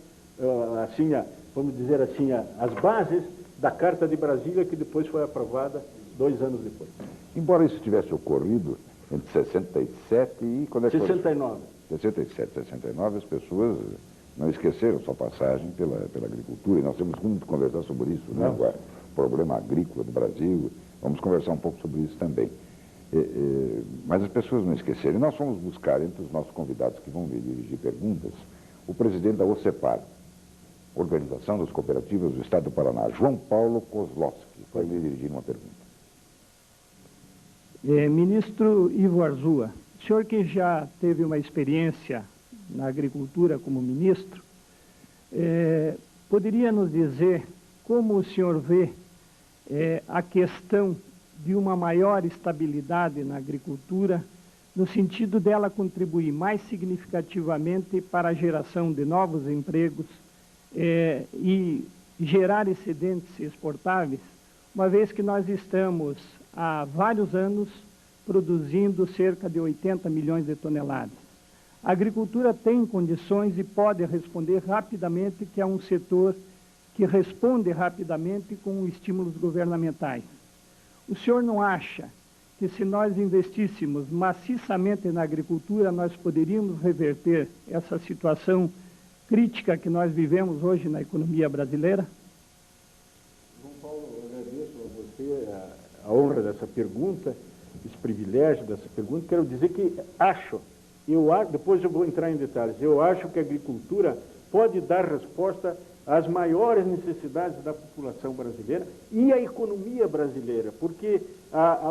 assim, vamos dizer assim, as bases da Carta de Brasília, que depois foi aprovada 2 anos depois. Embora isso tivesse ocorrido entre 67 e... Quando é que 69. 67, 69, as pessoas não esqueceram sua passagem pela agricultura, e nós temos muito que conversar sobre isso, né? O problema agrícola do Brasil, vamos conversar um pouco sobre isso também. Mas as pessoas não esqueceram. E nós fomos buscar, entre os nossos convidados que vão vir dirigir perguntas, o presidente da OCEPAR, Organização das Cooperativas do Estado do Paraná, João Paulo Kozlowski, vai lhe dirigir uma pergunta. Ministro Ivo Arzua, o senhor que já teve uma experiência na agricultura como ministro, poderia nos dizer como o senhor vê a questão de uma maior estabilidade na agricultura, no sentido dela contribuir mais significativamente para a geração de novos empregos e gerar excedentes exportáveis, uma vez que nós estamos há vários anos produzindo cerca de 80 milhões de toneladas. A agricultura tem condições e pode responder rapidamente, que é um setor que responde rapidamente com estímulos governamentais. O senhor não acha que se nós investíssemos maciçamente na agricultura, nós poderíamos reverter essa situação crítica que nós vivemos hoje na economia brasileira? João Paulo, eu agradeço a você a honra dessa pergunta, esse privilégio dessa pergunta. Quero dizer que depois eu vou entrar em detalhes, eu acho que a agricultura pode dar resposta as maiores necessidades da população brasileira e a economia brasileira, porque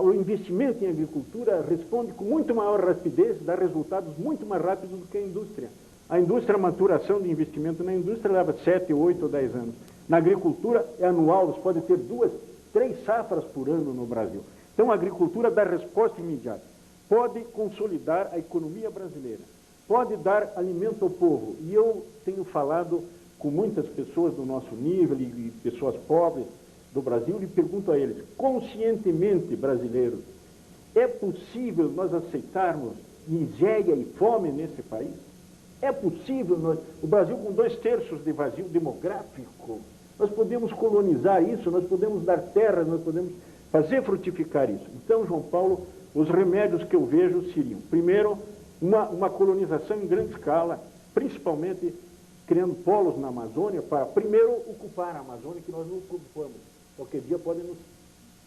o investimento em agricultura responde com muito maior rapidez, dá resultados muito mais rápidos do que a indústria. A indústria, a maturação de investimento na indústria leva 7, 8 ou 10 anos. Na agricultura é anual, você pode ter 2, 3 safras por ano no Brasil. Então a agricultura dá resposta imediata. Pode consolidar a economia brasileira, pode dar alimento ao povo. E eu tenho falado com muitas pessoas do nosso nível e pessoas pobres do Brasil e pergunto a eles, conscientemente brasileiros, é possível nós aceitarmos miséria e fome nesse país? É possível o Brasil com 2/3 de vazio demográfico, nós podemos colonizar isso, nós podemos dar terra, nós podemos fazer frutificar isso. Então, João Paulo, os remédios que eu vejo seriam, primeiro, uma colonização em grande escala, principalmente criando polos na Amazônia, para primeiro ocupar a Amazônia, que nós não ocupamos. Qualquer dia podem nos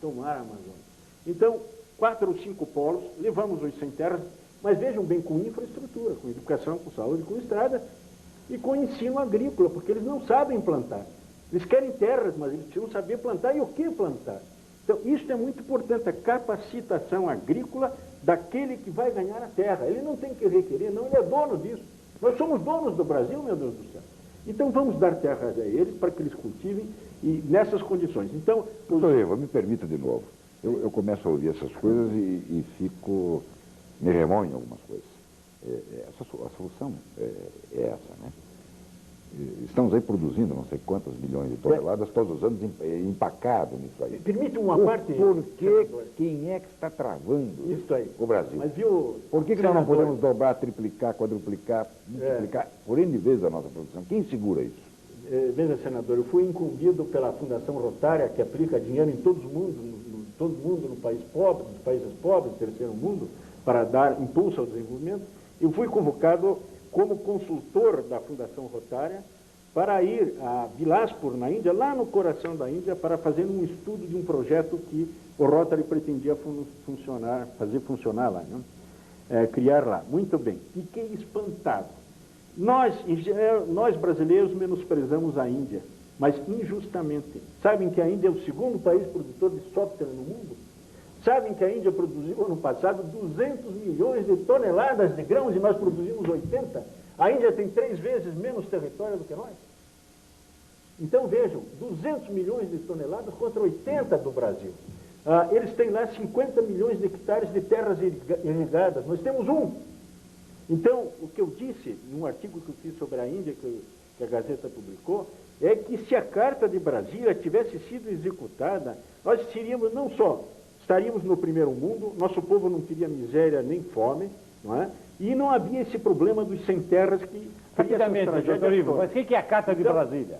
tomar a Amazônia. Então, 4 ou 5 polos, levamos os sem terras, mas vejam bem, com infraestrutura, com educação, com saúde, com estrada e com ensino agrícola, porque eles não sabem plantar. Eles querem terras, mas eles precisam saber plantar e o que plantar. Então, isso é muito importante, a capacitação agrícola daquele que vai ganhar a terra. Ele não tem que requerer, não, ele é dono disso. Nós somos donos do Brasil, meu Deus do céu. Então, vamos dar terras a eles para que eles cultivem e nessas condições. Então, doutor Ivo, me permita de novo. Eu começo a ouvir essas coisas e fico... me remonho em algumas coisas. A solução é essa, né? Estamos aí produzindo não sei quantas milhões de toneladas todos os anos empacado nisso aí. Permite uma parte... Por que quem é que está travando isso aí. O Brasil? Mas viu, por que nós não podemos dobrar, triplicar, quadruplicar, multiplicar por N vezes a nossa produção? Quem segura isso? Veja, senador, eu fui incumbido pela Fundação Rotária, que aplica dinheiro em todo mundo no país pobre, nos países pobres, terceiro mundo, para dar impulso ao desenvolvimento. Eu fui convocado como consultor da Fundação Rotária para ir a Bilaspur, na Índia, lá no coração da Índia, para fazer um estudo de um projeto que o Rotary pretendia fazer funcionar lá, né? Criar lá. Muito bem. Fiquei espantado. Nós brasileiros menosprezamos a Índia, mas injustamente. Sabem que a Índia é o segundo país produtor de software no mundo? Sabem que a Índia produziu, ano passado, 200 milhões de toneladas de grãos e nós produzimos 80? A Índia tem 3 vezes menos território do que nós. Então, vejam, 200 milhões de toneladas contra 80 do Brasil. Eles têm lá 50 milhões de hectares de terras irrigadas, nós temos 1. Então, o que eu disse, num artigo que eu fiz sobre a Índia, que a Gazeta publicou, é que se a Carta de Brasília tivesse sido executada, nós seríamos não só... estaríamos no primeiro mundo, nosso povo não teria miséria nem fome, não é? E não havia esse problema dos sem terras que... Rapidamente, doutor Ivo, mas o que é a Carta de Brasília?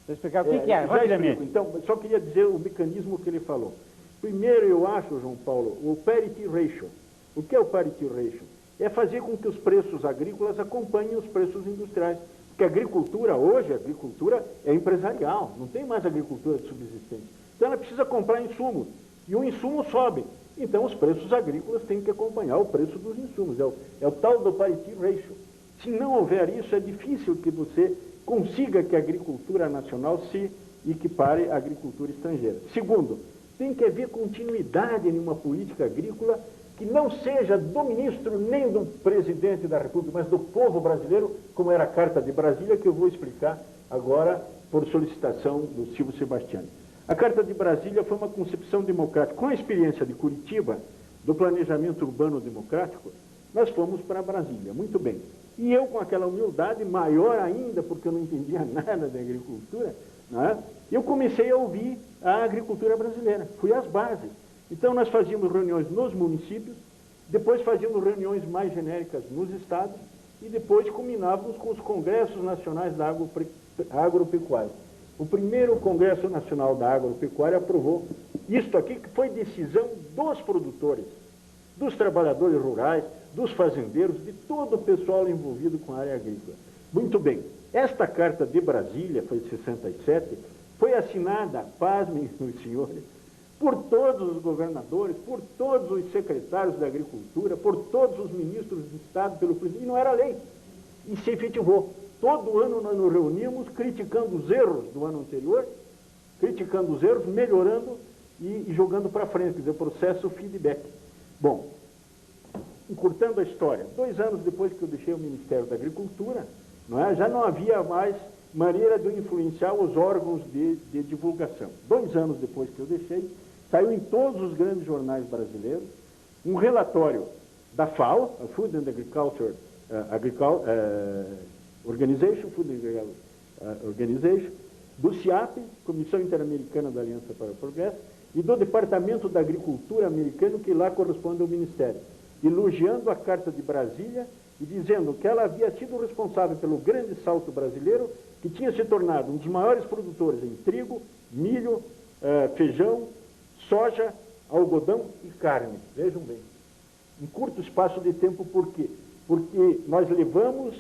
Deixa eu explicar o que é, rapidamente. Então, só queria dizer o mecanismo que ele falou. Primeiro, eu acho, João Paulo, o parity ratio. O que é o parity ratio? É fazer com que os preços agrícolas acompanhem os preços industriais. Porque a agricultura, hoje, a agricultura é empresarial, não tem mais agricultura de subsistência. Então, ela precisa comprar insumos. E o insumo sobe. Então, os preços agrícolas têm que acompanhar o preço dos insumos. É o tal do parity ratio. Se não houver isso, é difícil que você consiga que a agricultura nacional se equipare à agricultura estrangeira. Segundo, tem que haver continuidade em uma política agrícola que não seja do ministro nem do presidente da República, mas do povo brasileiro, como era a Carta de Brasília, que eu vou explicar agora por solicitação do Silvio Sebastiani. A Carta de Brasília foi uma concepção democrática. Com a experiência de Curitiba, do planejamento urbano democrático, nós fomos para Brasília. Muito bem. E eu, com aquela humildade, maior ainda, porque eu não entendia nada da agricultura, né? Eu comecei a ouvir a agricultura brasileira. Fui às bases. Então, nós fazíamos reuniões nos municípios, depois fazíamos reuniões mais genéricas nos estados, e depois culminávamos com os congressos nacionais da agropecuária. O primeiro Congresso Nacional da Agropecuária aprovou isto aqui, que foi decisão dos produtores, dos trabalhadores rurais, dos fazendeiros, de todo o pessoal envolvido com a área agrícola. Muito bem, esta Carta de Brasília, foi de 67, foi assinada, pasmem os senhores, por todos os governadores, por todos os secretários da Agricultura, por todos os ministros de Estado, pelo presidente, e não era lei, e se efetivou. todo ano nós nos reuníamos criticando os erros do ano anterior, criticando os erros, melhorando e jogando para frente, quer dizer, o processo feedback. Bom, encurtando a história, 2 anos depois que eu deixei o Ministério da Agricultura, não é, já não havia mais maneira de eu influenciar os órgãos de divulgação. 2 anos depois que eu deixei, saiu em todos os grandes jornais brasileiros um relatório da FAO, a Food and Agriculture Organization, Organization, do CIAP, Comissão Interamericana da Aliança para o Progresso, e do Departamento da Agricultura americano, que lá corresponde ao Ministério, elogiando a Carta de Brasília e dizendo que ela havia sido responsável pelo grande salto brasileiro, que tinha se tornado um dos maiores produtores em trigo, milho, feijão, soja, algodão e carne. Vejam bem, em curto espaço de tempo, por quê? Porque nós levamos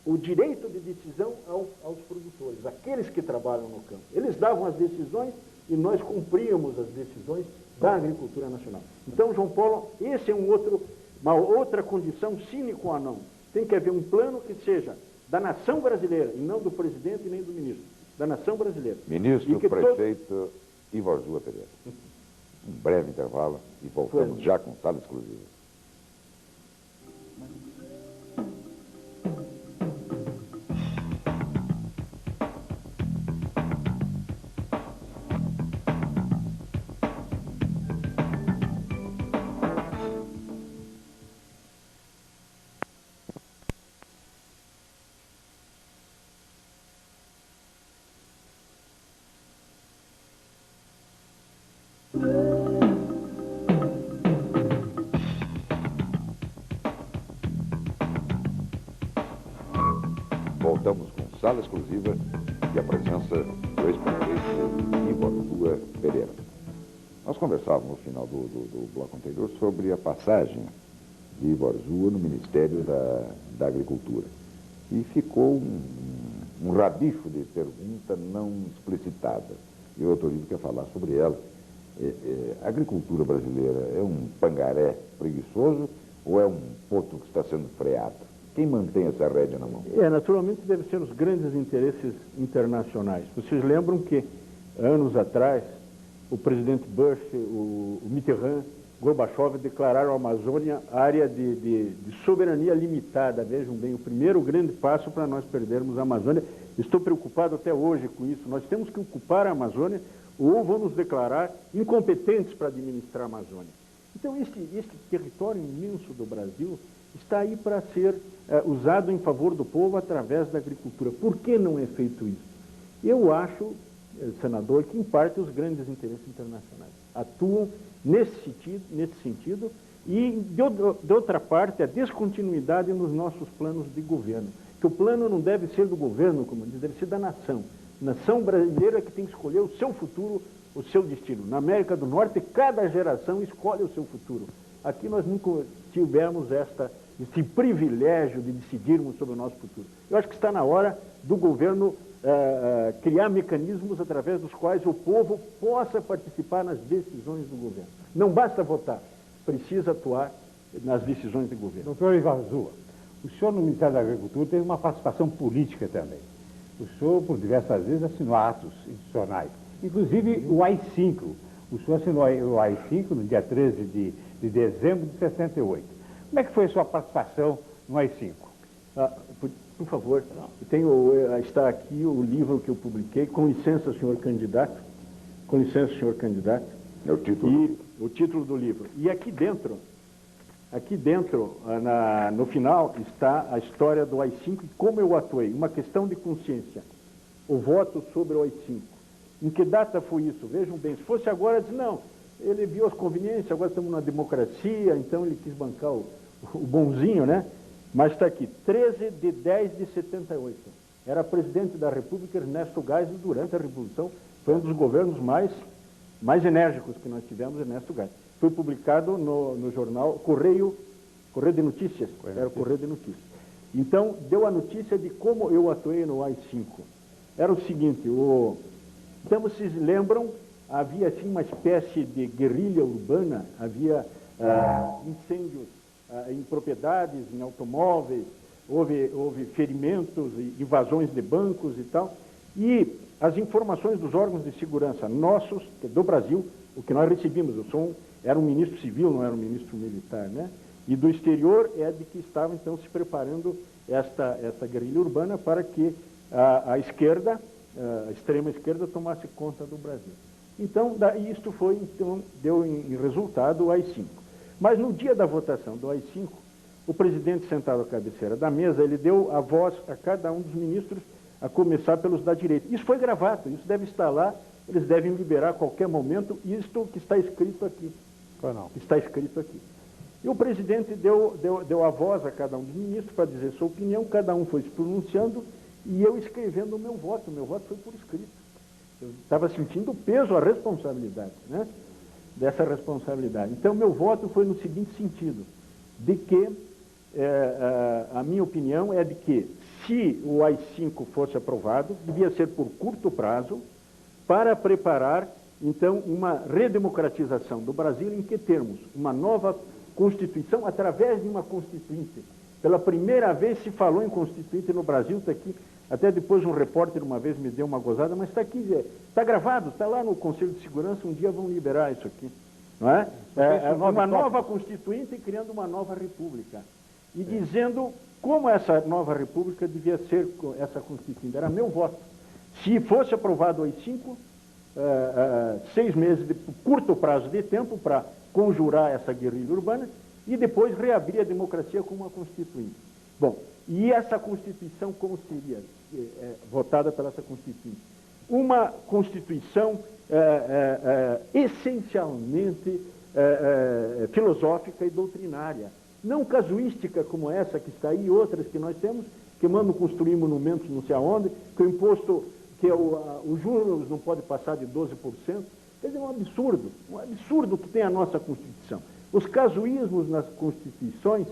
o direito de decisão aos produtores, aqueles que trabalham no campo. Eles davam as decisões e nós cumpríamos as decisões da agricultura nacional. Então, João Paulo, esse é uma outra condição sine qua non. Tem que haver um plano que seja da nação brasileira, e não do presidente e nem do ministro, da nação brasileira. Ministro, prefeito Ivo Arzua Pereira. Um breve intervalo e voltamos já com sala exclusiva. Voltamos com sala exclusiva e a presença do ex-prefeito Ivo Arzua Pereira. Nós conversávamos no final do bloco anterior sobre a passagem de Ivo Arzua no Ministério da Agricultura. E ficou um rabicho de pergunta não explicitada. E o autorizo quer falar sobre ela. A agricultura brasileira é um pangaré preguiçoso ou é um porto que está sendo freado? Quem mantém essa rédea na mão? Naturalmente deve ser os grandes interesses internacionais. Vocês lembram que, anos atrás, o presidente Bush, o Mitterrand, Gorbachev declararam a Amazônia área de soberania limitada. Vejam bem, o primeiro grande passo para nós perdermos a Amazônia. Estou preocupado até hoje com isso. Nós temos que ocupar a Amazônia ou vão nos declarar incompetentes para administrar a Amazônia. Então, este território imenso do Brasil está aí para ser usado em favor do povo através da agricultura. Por que não é feito isso? Eu acho, senador, que em parte os grandes interesses internacionais atuam nesse sentido e, de outra parte, a descontinuidade nos nossos planos de governo. Que o plano não deve ser do governo, como diz, deve ser da nação. A nação brasileira é que tem que escolher o seu futuro, o seu destino. Na América do Norte, cada geração escolhe o seu futuro. Aqui nós nunca tivemos esse privilégio de decidirmos sobre o nosso futuro. Eu acho que está na hora do governo criar mecanismos através dos quais o povo possa participar nas decisões do governo. Não basta votar, precisa atuar nas decisões do governo. Doutor Ivo Arzua, o senhor no Ministério da Agricultura teve uma participação política também. O senhor, por diversas vezes, assinou atos institucionais, inclusive o AI-5. O senhor assinou o AI-5 no dia 13 de dezembro de 68. Como é que foi a sua participação no AI-5? Por favor, está aqui o livro que eu publiquei, com licença, senhor candidato. Com licença, senhor candidato. É o título. O título do livro. E aqui dentro, no final, está a história do AI-5 e como eu atuei. Uma questão de consciência. O voto sobre o AI-5. Em que data foi isso? Vejam bem, se fosse agora, diz, não, ele viu as conveniências, agora estamos na democracia, então ele quis bancar o bonzinho, né? Mas está aqui, 13 de 10 de 78. Era presidente da República Ernesto Geisel durante a Revolução. Foi um dos governos mais enérgicos que nós tivemos, Ernesto Geisel. Foi publicado no jornal Correio de Notícias. Era o Correio de Notícias. Então, deu a notícia de como eu atuei no AI-5. Era o seguinte, então vocês lembram, havia assim uma espécie de guerrilha urbana, havia incêndios em propriedades, em automóveis, houve ferimentos, invasões de bancos e tal, e as informações dos órgãos de segurança nossos, do Brasil, o que nós recebíamos, era um ministro civil, não era um ministro militar, né? E do exterior é de que estava, então, se preparando esta guerrilha urbana para que a esquerda, a extrema esquerda, tomasse conta do Brasil. Então, isto foi, então, deu em resultado o AI-5. Mas no dia da votação do AI-5, o presidente, sentado à cabeceira da mesa, ele deu a voz a cada um dos ministros, a começar pelos da direita. Isso foi gravado, isso deve estar lá, eles devem liberar a qualquer momento isto que está escrito aqui. Não. Está escrito aqui. E o presidente deu a voz a cada um dos ministros para dizer sua opinião, cada um foi se pronunciando e eu escrevendo o meu voto foi por escrito. Eu estava sentindo o peso, a responsabilidade, né? Dessa responsabilidade. Então, meu voto foi no seguinte sentido, de que a minha opinião é de que, se o AI-5 fosse aprovado, devia ser por curto prazo, para preparar, então, uma redemocratização do Brasil, em que termos uma nova Constituição através de uma Constituinte. Pela primeira vez se falou em Constituinte no Brasil, está aqui, até depois um repórter uma vez me deu uma gozada, mas está aqui, está gravado, está lá no Conselho de Segurança, um dia vão liberar isso aqui. Não é? Uma nova Constituinte criando uma nova República. E dizendo como essa nova República devia ser essa Constituinte. Era meu voto. Se fosse aprovado o AI-5, 6 meses de curto prazo de tempo para conjurar essa guerrilha urbana e depois reabrir a democracia com uma Constituinte. Bom, e essa Constituição como seria votada pela essa Constituinte? Uma Constituição essencialmente filosófica e doutrinária, não casuística como essa que está aí e outras que nós temos, que mandam construir monumentos não sei aonde, que o imposto, que os juros não pode passar de 12%. Quer dizer, um absurdo que tem a nossa Constituição. Os casuísmos nas Constituições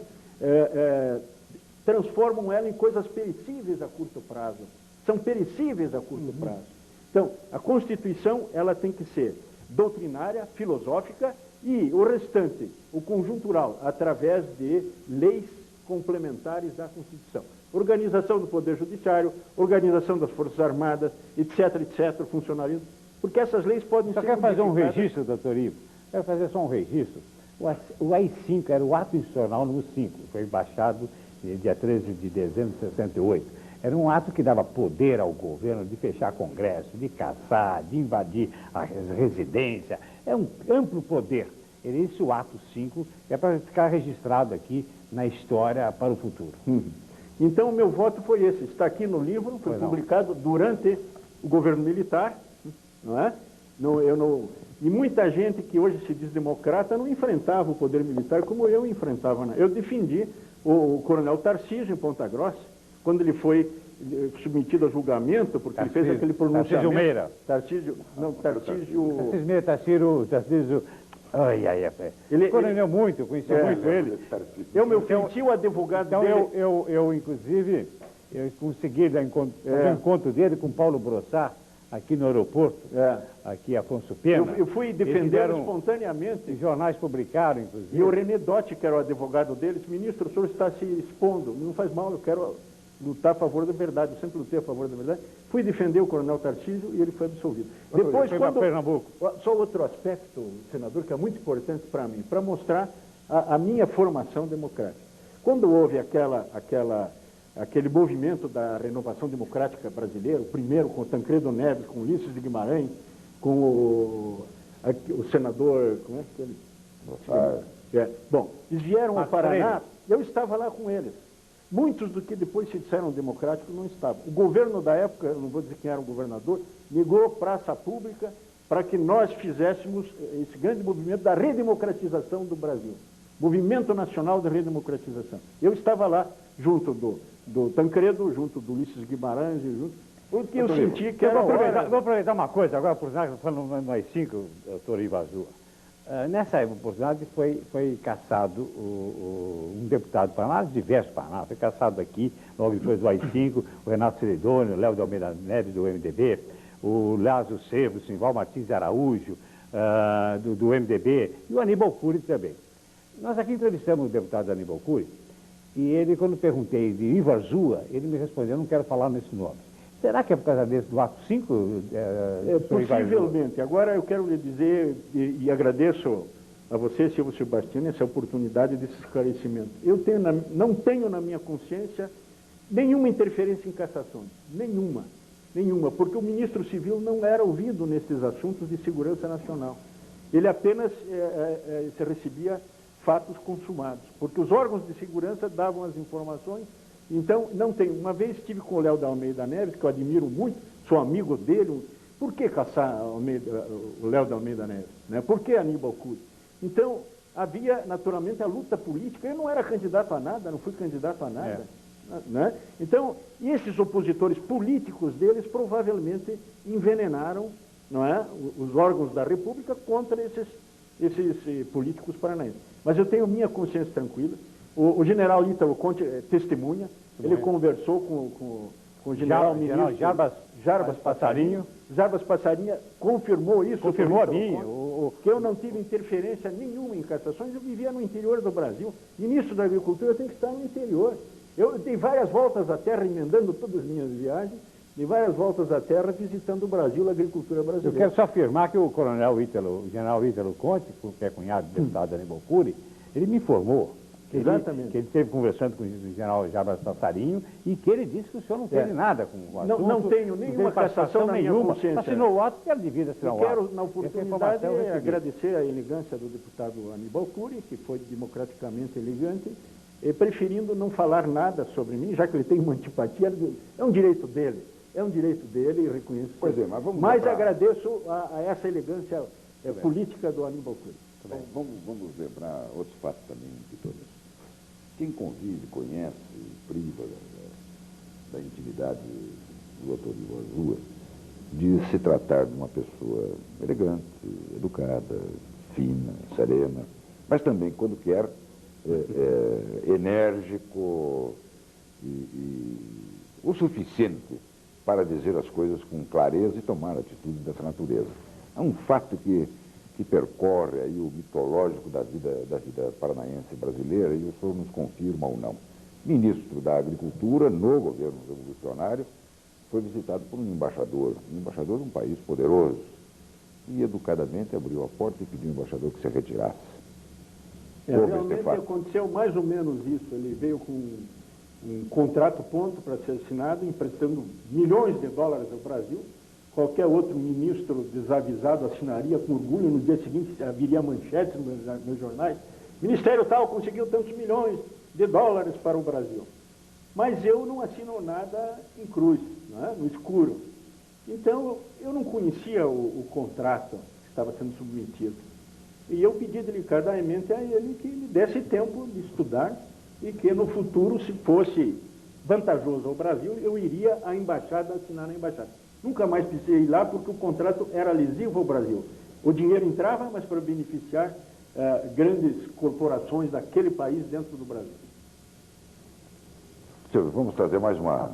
transformam ela em coisas perecíveis a curto prazo. São perecíveis a curto prazo. Então, a Constituição, ela tem que ser doutrinária, filosófica e o restante, o conjuntural, através de leis complementares da Constituição. Organização do Poder Judiciário, organização das Forças Armadas, etc., funcionalismo, porque essas leis podem ser... Só quero fazer um registro, doutor Ivo, quero fazer só um registro. O AI-5 era o ato institucional número 5, foi baixado dia 13 de dezembro de 68. Era um ato que dava poder ao governo de fechar congresso, de caçar, de invadir a residência. É um amplo poder. Esse é o ato 5, é para ficar registrado aqui na história para o futuro. Então, o meu voto foi esse. Está aqui no livro, foi publicado durante o governo militar, não é? E muita gente que hoje se diz democrata não enfrentava o poder militar como eu enfrentava. Eu defendi o coronel Tarcísio em Ponta Grossa, quando ele foi submetido a julgamento, porque ele fez aquele pronunciamento. Tarcísio Meira. Tarcísio. Ele conheceu muito ele. Meu tio advogado então, dele. Eu inclusive, consegui dar um encontro dele com Paulo Brossard, aqui no aeroporto, aqui Afonso Pena. Eu fui defendê-lo espontaneamente. Os jornais publicaram, inclusive. E o René Dotti, que era o advogado dele, disse: ministro, o senhor está se expondo, não faz mal, eu quero lutar a favor da verdade, eu sempre lutei a favor da verdade. Fui defender o coronel Tarcísio e ele foi absolvido. Depois, quando... Pernambuco. Só outro aspecto, senador, que é muito importante para mim, para mostrar a minha formação democrática. Quando houve aquele movimento da renovação democrática brasileira, o primeiro com o Tancredo Neves, com Ulisses de Guimarães, com o senador, como é que ele? Bom, eles vieram ao Paraná, eu estava lá com eles. Muitos do que depois se disseram democráticos não estavam. O governo da época, eu não vou dizer quem era o governador, ligou praça pública para que nós fizéssemos esse grande movimento da redemocratização do Brasil. Movimento Nacional de Redemocratização. Eu estava lá, junto do Tancredo, junto do Ulisses Guimarães, porque eu senti que era Vou aproveitar uma coisa, agora, por exemplo, falando no AI-5, doutor Ivo Arzua. Nessa oportunidade foi cassado um deputado do Paraná, diversos Paraná, foi cassado aqui, logo depois do AI-5, o Renato Celedônio, o Léo de Almeida Neves, do MDB, o Lázaro Sevo, o Simval Martins de Araújo, do MDB, e o Aníbal Cury também. Nós aqui entrevistamos o deputado Aníbal Cury, E ele, quando perguntei de Ivo Arzua, ele me respondeu, não quero falar nesse nome. Será que é por causa desse do ato 5? Possivelmente. Agora eu quero lhe dizer, e agradeço a você, Silvio Sebastião, essa oportunidade desse esclarecimento. Eu não tenho na minha consciência nenhuma interferência em cassações. Nenhuma. Porque o ministro civil não era ouvido nesses assuntos de segurança nacional. Ele apenas se recebia fatos consumados, porque os órgãos de segurança davam as informações. Então, não tem. Uma vez estive com o Léo da Almeida Neves, que eu admiro muito, sou amigo dele. Por que caçar o Léo da Almeida Neves? Né? Por que Aníbal Cury? Então, havia naturalmente a luta política. Eu não era candidato a nada, não fui candidato a nada. Né? Então, esses opositores políticos deles provavelmente envenenaram, não é, os órgãos da República contra esses políticos paranaenses. Mas eu tenho minha consciência tranquila. O general Ítalo Conte testemunha, ele conversou com o general ministro Jarbas Passarinho. Jarbas Passarinho confirmou isso. Confirmou a mim. Que eu não tive interferência nenhuma em cassações, eu vivia no interior do Brasil. Ministro da Agricultura tem que estar no interior. Eu dei várias voltas à terra, emendando todas as minhas viagens, dei várias voltas à terra, visitando o Brasil, a agricultura brasileira. Eu quero só afirmar que o general Ítalo Conte, que é cunhado do deputado Aníbal Cury, ele me informou que ele esteve conversando com o general Jarbas Passarinho e que ele disse que o senhor não teve nada com o assunto. Não tenho nenhuma cassação na minha consciência. Assinou o ato que era devido assinar o ato. Quero, na oportunidade, agradecer a elegância do deputado Aníbal Cury, que foi democraticamente elegante, preferindo não falar nada sobre mim, já que ele tem uma antipatia. É um direito dele. E reconheço. Pois é, mas agradeço a essa elegância política do Aníbal Cury. Vamos lembrar outros fatos também de todas. Quem convive, conhece, priva da intimidade do Dr. Ivo Arzua, de se tratar de uma pessoa elegante, educada, fina, serena, mas também, quando quer, enérgico e o suficiente para dizer as coisas com clareza e tomar atitudes dessa natureza. É um fato que percorre aí o mitológico da vida paranaense brasileira, e o senhor nos confirma ou não. Ministro da Agricultura, no governo revolucionário, foi visitado por um embaixador de um país poderoso, e educadamente abriu a porta e pediu ao embaixador que se retirasse. Realmente aconteceu mais ou menos isso. Ele veio com um contrato ponto para ser assinado, emprestando milhões de dólares ao Brasil. Qualquer outro ministro desavisado assinaria com orgulho, no dia seguinte haveria manchetes nos jornais. Ministério tal conseguiu tantos milhões de dólares para o Brasil. Mas eu não assino nada em cruz, né, no escuro. Então, eu não conhecia o contrato que estava sendo submetido. E eu pedi delicadamente a ele que me desse tempo de estudar e que no futuro, se fosse vantajoso ao Brasil, eu iria à embaixada assinar na embaixada. Nunca mais precisei ir lá porque o contrato era lesivo ao Brasil. O dinheiro entrava, mas para beneficiar grandes corporações daquele país dentro do Brasil. Silvio, vamos trazer mais uma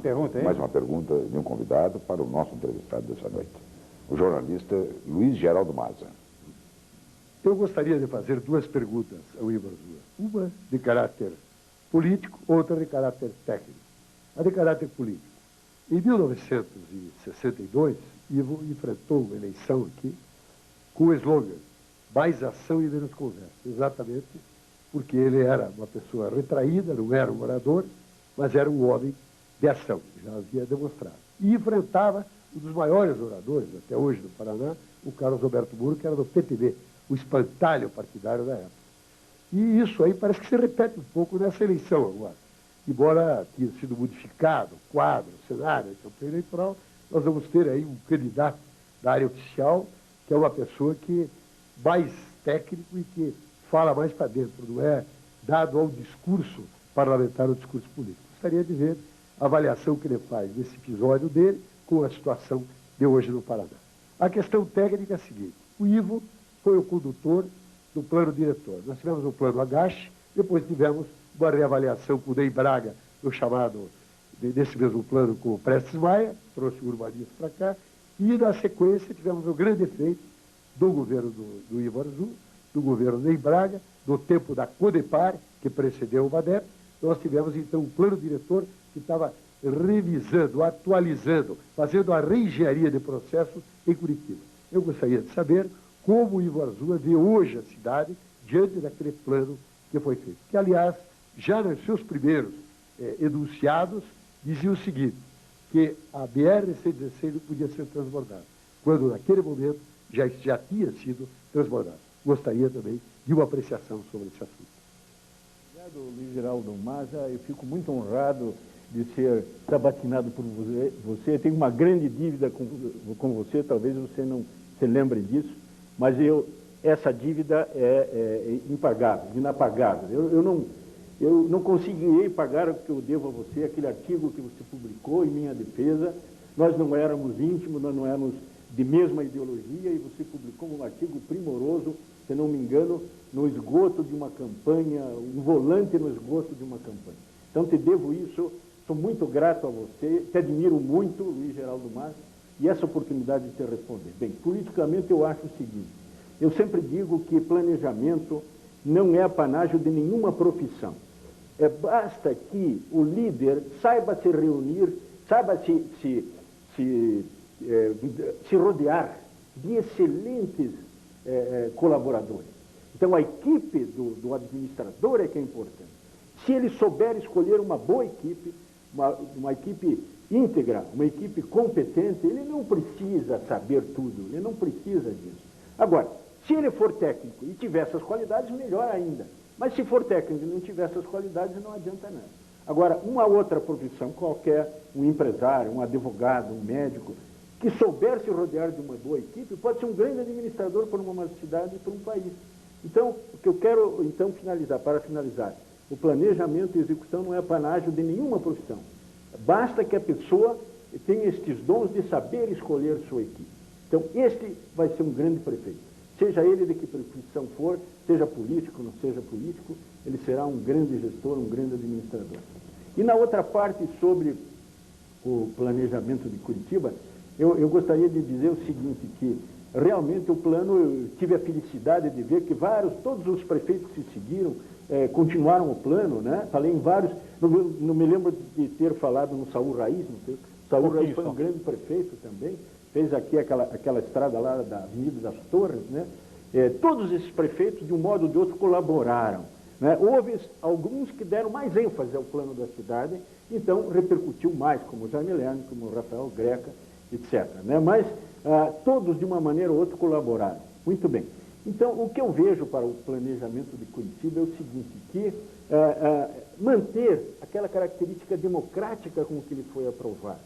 pergunta de um convidado para o nosso entrevistado dessa noite. O jornalista Luiz Geraldo Maza. Eu gostaria de fazer duas perguntas ao Ivo Arzua. Uma de caráter político, outra de caráter técnico. A de caráter político. Em 1962, Ivo enfrentou uma eleição aqui com o slogan mais ação e menos conversa. Exatamente porque ele era uma pessoa retraída, não era um orador, mas era um homem de ação, já havia demonstrado. E enfrentava um dos maiores oradores, até hoje, do Paraná, o Carlos Roberto Muro, que era do PTB, o espantalho partidário da época. E isso aí parece que se repete um pouco nessa eleição agora. Embora tenha sido modificado o quadro, o cenário, a campanha eleitoral, nós vamos ter aí um candidato da área oficial, que é uma pessoa que mais técnico e que fala mais para dentro, não é dado ao discurso parlamentar, ao discurso político. Gostaria de ver a avaliação que ele faz desse episódio dele com a situação de hoje no Paraná. A questão técnica é a seguinte: o Ivo foi o condutor do plano diretor. Nós tivemos o plano Agache, depois tivemos uma reavaliação com o Ney Braga, no chamado, desse mesmo plano com o Prestes Maia, trouxe o urbanismo para cá, e na sequência tivemos o grande efeito do governo do Ivo Arzua, do governo Ney Braga, do tempo da Codepar, que precedeu o BADEP, nós tivemos então um plano diretor que estava revisando, atualizando, fazendo a reengenharia de processos em Curitiba. Eu gostaria de saber como o Ivo Arzua vê hoje a cidade diante daquele plano que foi feito. Que, aliás, já nos seus primeiros enunciados, dizia o seguinte, que a BR-116 não podia ser transbordada, quando naquele momento já tinha sido transbordada. Gostaria também de uma apreciação sobre esse assunto. Obrigado, Luiz Geraldo Maza. Eu fico muito honrado de ser sabatinado por você. Eu tenho uma grande dívida com você, talvez você não se lembre disso, mas essa dívida é impagável, inapagável. Eu não conseguirei pagar o que eu devo a você, aquele artigo que você publicou em minha defesa. Nós não éramos íntimos, nós não éramos de mesma ideologia, e você publicou um artigo primoroso, se não me engano, no esgoto de uma campanha, um volante no esgoto de uma campanha. Então, te devo isso, sou muito grato a você, te admiro muito, Luiz Geraldo Maza, e essa oportunidade de te responder. Bem, politicamente eu acho o seguinte, eu sempre digo que planejamento não é apanágio de nenhuma profissão. Basta que o líder saiba se reunir, saiba se rodear de excelentes colaboradores. Então, a equipe do administrador é que é importante. Se ele souber escolher uma boa equipe, uma equipe íntegra, uma equipe competente, ele não precisa saber tudo, ele não precisa disso. Agora, se ele for técnico e tiver essas qualidades, melhor ainda. Mas se for técnico e não tiver essas qualidades, não adianta nada. Agora, uma outra profissão qualquer, um empresário, um advogado, um médico, que souber se rodear de uma boa equipe, pode ser um grande administrador para uma cidade e para um país. Então, o que eu quero, então, para finalizar, o planejamento e execução não é apanágio de nenhuma profissão. Basta que a pessoa tenha estes dons de saber escolher sua equipe. Então, este vai ser um grande prefeito. Seja ele de que profissão for, seja político, não seja político, ele será um grande gestor, um grande administrador. E na outra parte, sobre o planejamento de Curitiba, eu gostaria de dizer o seguinte, que realmente o plano, eu tive a felicidade de ver que todos os prefeitos que se seguiram, continuaram o plano, né? Falei em vários, não me lembro de ter falado no Saúl Raiz, não sei. Saúl Raiz foi um grande prefeito também, fez aqui aquela estrada lá da Avenida das Torres, né? Todos esses prefeitos, de um modo ou de outro, colaboraram, né? Houve alguns que deram mais ênfase ao plano da cidade, então repercutiu mais, como o Jaime Lerner, como o Rafael Greca, etc. Né? Mas todos, de uma maneira ou outra, colaboraram. Muito bem. Então, o que eu vejo para o planejamento de Curitiba é o seguinte, que manter aquela característica democrática com que ele foi aprovado.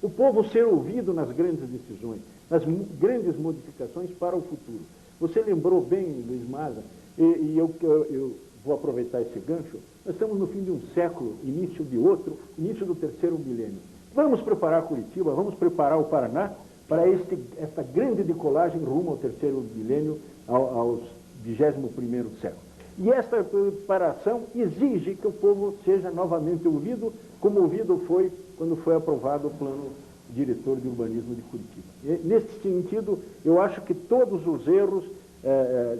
O povo ser ouvido nas grandes decisões, nas grandes modificações para o futuro. Você lembrou bem, Luiz Maza, e eu vou aproveitar esse gancho, nós estamos no fim de um século, início de outro, início do terceiro milênio. Vamos preparar Curitiba, vamos preparar o Paraná para esta grande decolagem rumo ao terceiro milênio, ao 21º século. E esta preparação exige que o povo seja novamente ouvido, como ouvido foi quando foi aprovado o plano diretor de urbanismo de Curitiba. E, nesse sentido, eu acho que todos os erros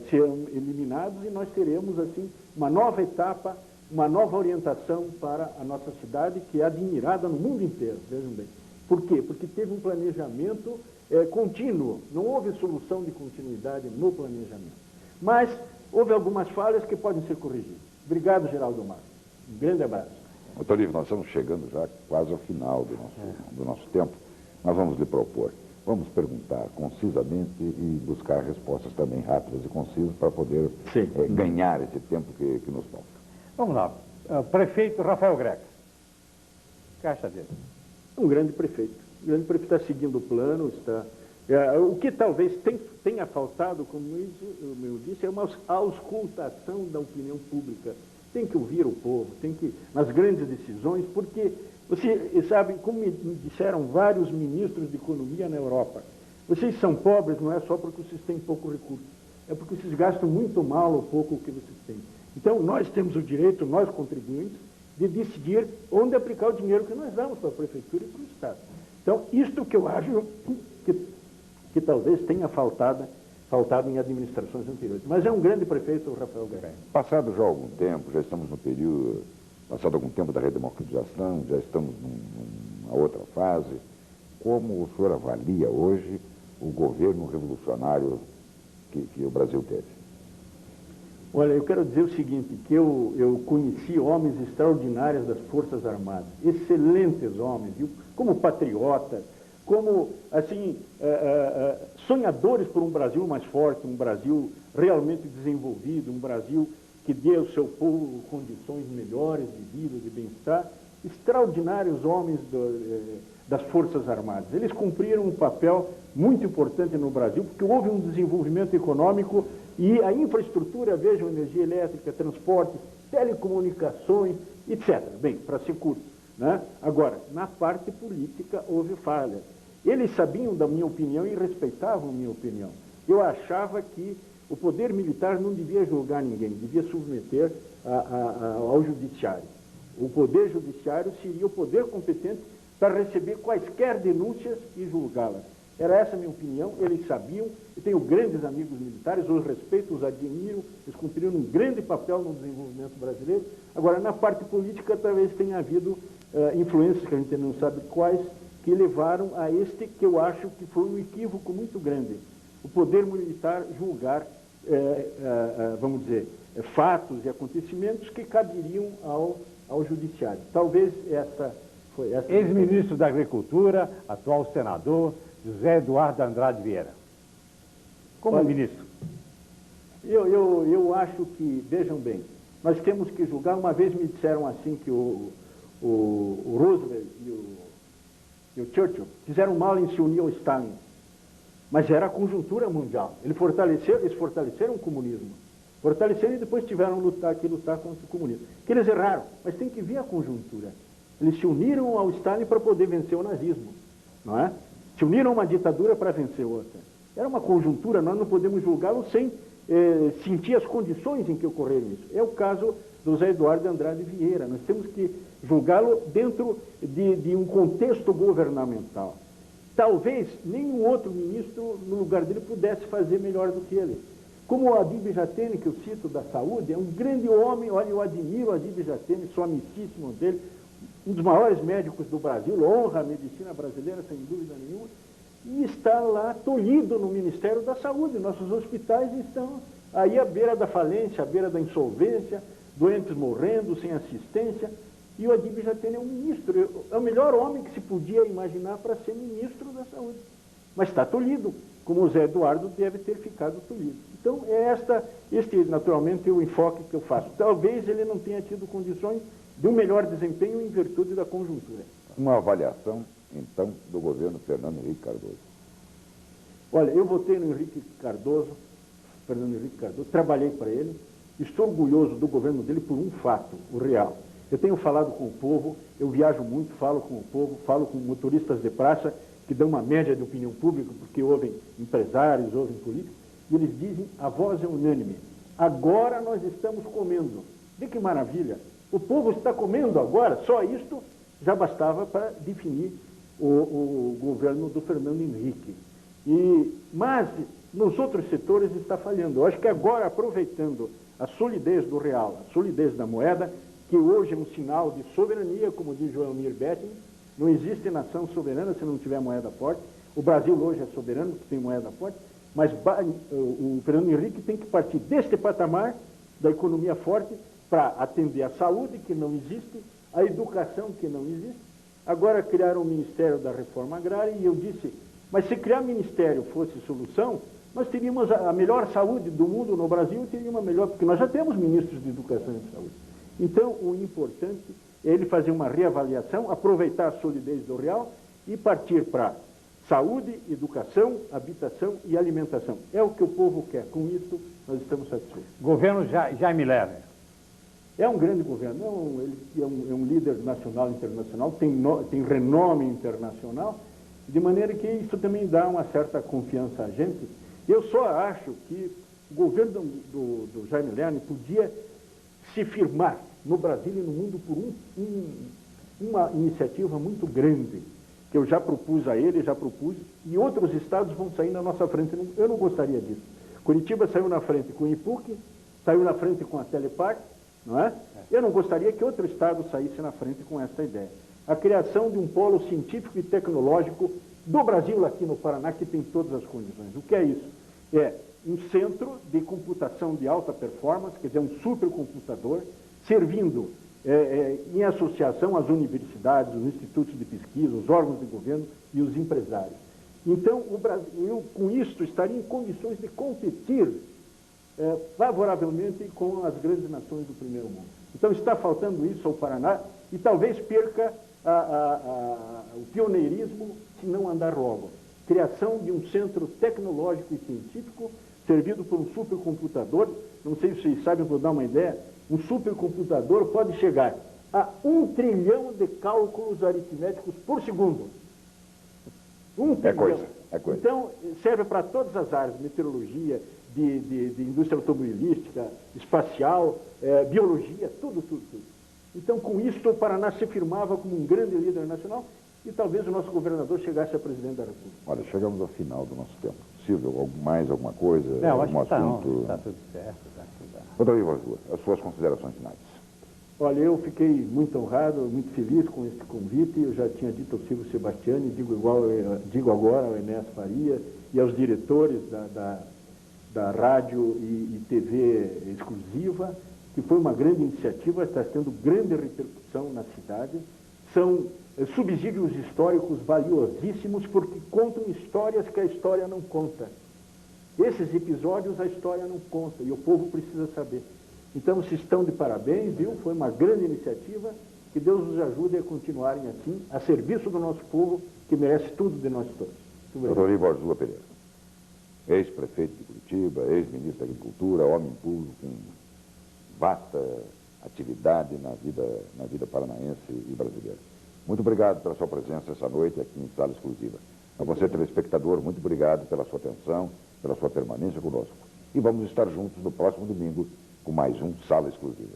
serão eliminados e nós teremos, assim, uma nova etapa, uma nova orientação para a nossa cidade, que é admirada no mundo inteiro, vejam bem. Por quê? Porque teve um planejamento contínuo, não houve solução de continuidade no planejamento. Mas houve algumas falhas que podem ser corrigidas. Obrigado, Geraldo Maza. Um grande abraço. Doutor Livre, nós estamos chegando já quase ao final do nosso tempo. Nós vamos lhe propor. Vamos perguntar concisamente e buscar respostas também rápidas e concisas para poder ganhar esse tempo que nos falta. Vamos lá. Prefeito Rafael Greca. O que acha dele? Um grande prefeito. O grande prefeito está seguindo o plano, está... o que talvez tenha faltado, como eu disse, é uma auscultação da opinião pública. Tem que ouvir o povo, tem que, nas grandes decisões, porque, você sabe, como me disseram vários ministros de economia na Europa, vocês são pobres não é só porque vocês têm pouco recurso, é porque vocês gastam muito mal ou pouco o que vocês têm. Então, nós temos o direito, nós contribuintes, de decidir onde aplicar o dinheiro que nós damos para a Prefeitura e para o Estado. Então, isto que eu acho que talvez tenha faltado em administrações anteriores. Mas é um grande prefeito, o Rafael Greca. Passado já algum tempo, já estamos no período passado algum tempo da redemocratização, já estamos numa outra fase. Como o senhor avalia hoje o governo revolucionário que o Brasil teve? Olha, eu quero dizer o seguinte, que eu conheci homens extraordinários das Forças Armadas, excelentes homens, viu? Como patriotas, como, assim, sonhadores por um Brasil mais forte, um Brasil realmente desenvolvido, um Brasil que dê ao seu povo condições melhores de vida, de bem-estar. Extraordinários homens das Forças Armadas. Eles cumpriram um papel muito importante no Brasil, porque houve um desenvolvimento econômico e a infraestrutura, vejam, energia elétrica, transporte, telecomunicações, etc. Bem, para ser curto, né? Agora, na parte política houve falhas. Eles sabiam da minha opinião e respeitavam a minha opinião. Eu achava que o poder militar não devia julgar ninguém, devia submeter ao judiciário. O poder judiciário seria o poder competente para receber quaisquer denúncias e julgá-las. Era essa a minha opinião, eles sabiam. Eu tenho grandes amigos militares, os respeito, os admiro, eles cumpriram um grande papel no desenvolvimento brasileiro. Agora, na parte política, talvez tenha havido influências, que a gente não sabe quais, que levaram a este, que eu acho que foi um equívoco muito grande. O poder militar julgar, vamos dizer, fatos e acontecimentos que caberiam ao judiciário. Talvez essa foi essa. Ex-ministro da Agricultura, atual senador, José Eduardo Andrade Vieira. Como Olha, ministro? Eu acho que, vejam bem, nós temos que julgar. Uma vez me disseram assim que o Roosevelt e o Churchill fizeram mal em se unir ao Stalin, mas era a conjuntura mundial. Eles fortaleceram o comunismo, fortaleceram e depois tiveram que lutar contra o comunismo. Que eles erraram, mas tem que ver a conjuntura. Eles se uniram ao Stalin para poder vencer o nazismo, não é? Se uniram a uma ditadura para vencer outra. Era uma conjuntura, nós não podemos julgá-lo sem sentir as condições em que ocorreram isso. É o caso do José Eduardo Andrade Vieira. Nós temos que julgá-lo dentro de um contexto governamental. Talvez nenhum outro ministro no lugar dele pudesse fazer melhor do que ele. Como o Adib Jatene, que eu cito, da saúde, é um grande homem. Olha, eu admiro o Adib Jatene, sou amicíssimo dele, um dos maiores médicos do Brasil, honra a medicina brasileira, sem dúvida nenhuma, e está lá tolhido no Ministério da Saúde. Nossos hospitais estão aí à beira da falência, à beira da insolvência, doentes morrendo, sem assistência, e o Adib Jatene é um ministro, é o melhor homem que se podia imaginar para ser ministro da Saúde, mas está tolhido, como o Zé Eduardo deve ter ficado tolhido. Então, este naturalmente é o enfoque que eu faço. Talvez ele não tenha tido condições de um melhor desempenho em virtude da conjuntura. Uma avaliação, então, do governo Fernando Henrique Cardoso. Olha, eu votei no Fernando Henrique Cardoso, trabalhei para ele, estou orgulhoso do governo dele por um fato, o real. Eu tenho falado com o povo, eu viajo muito, falo com o povo, falo com motoristas de praça, que dão uma média de opinião pública, porque ouvem empresários, ouvem políticos, e eles dizem, a voz é unânime, agora nós estamos comendo. Vê que maravilha! O povo está comendo agora, só isto já bastava para definir o governo do Fernando Henrique. Mas nos outros setores está falhando. Eu acho que agora, aproveitando a solidez do real, a solidez da moeda, que hoje é um sinal de soberania, como diz Joelmir Betting, não existe nação soberana se não tiver moeda forte. O Brasil hoje é soberano, porque tem moeda forte, mas o Fernando Henrique tem que partir deste patamar da economia forte para atender a saúde, que não existe, a educação, que não existe. Agora criaram o Ministério da Reforma Agrária e eu disse, mas se criar ministério fosse solução, nós teríamos a melhor saúde do mundo no Brasil, teríamos a melhor, porque nós já temos ministros de educação e de saúde. Então, o importante é ele fazer uma reavaliação, aproveitar a solidez do real e partir para saúde, educação, habitação e alimentação. É o que o povo quer. Com isso, nós estamos satisfeitos. Governo Jaime Lerner. É um grande governo, ele é um líder nacional e internacional, tem renome internacional, de maneira que isso também dá uma certa confiança a gente. Eu só acho que o governo do Jaime Lerner podia se firmar no Brasil e no mundo por uma iniciativa muito grande, que eu já propus a ele, e outros estados vão sair na nossa frente. Eu não gostaria disso. Curitiba saiu na frente com o IPUC, saiu na frente com a Telepar, não é? Eu não gostaria que outro estado saísse na frente com essa ideia. A criação de um polo científico e tecnológico do Brasil aqui no Paraná, que tem todas as condições. O que é isso? É um centro de computação de alta performance, quer dizer, um supercomputador, servindo em associação às universidades, os institutos de pesquisa, os órgãos de governo e os empresários. Então, o Brasil, com isso, estaria em condições de competir favoravelmente com as grandes nações do primeiro mundo. Então, está faltando isso ao Paraná e talvez perca o pioneirismo se não andar logo. Criação de um centro tecnológico e científico servido por um supercomputador. Não sei se vocês sabem, vou dar uma ideia. Um supercomputador pode chegar a 1 trilhão de cálculos aritméticos por segundo. 1 trilhão. É coisa. Então, serve para todas as áreas, meteorologia, de indústria automobilística, espacial, biologia, tudo. Então, com isso, o Paraná se firmava como um grande líder nacional e talvez o nosso governador chegasse a presidente da República. Olha, chegamos ao final do nosso tempo. Silvio, mais alguma coisa? Não, acho algum que assunto? está tudo certo. Doutor Ivo Arzua, as suas considerações finais. Olha, eu fiquei muito honrado, muito feliz com esse convite. Eu já tinha dito ao Silvio Sebastiani, digo agora ao Enéas Faria e aos diretores da rádio e TV exclusiva, que foi uma grande iniciativa, está tendo grande repercussão na cidade. São subsídios históricos valiosíssimos porque contam histórias que a história não conta. Esses episódios a história não conta e o povo precisa saber. Então, vocês estão de parabéns, viu? Foi uma grande iniciativa. Que Deus nos ajude a continuarem assim, a serviço do nosso povo, que merece tudo de nós todos. Doutor Ivo Arzua Pereira, ex-prefeito de Curitiba, ex-ministro da Agricultura, homem público com vasta atividade na vida paranaense e brasileira. Muito obrigado pela sua presença essa noite aqui em Sala Exclusiva. A você, telespectador, muito obrigado pela sua atenção, pela sua permanência conosco. E vamos estar juntos no próximo domingo com mais um Sala Exclusiva.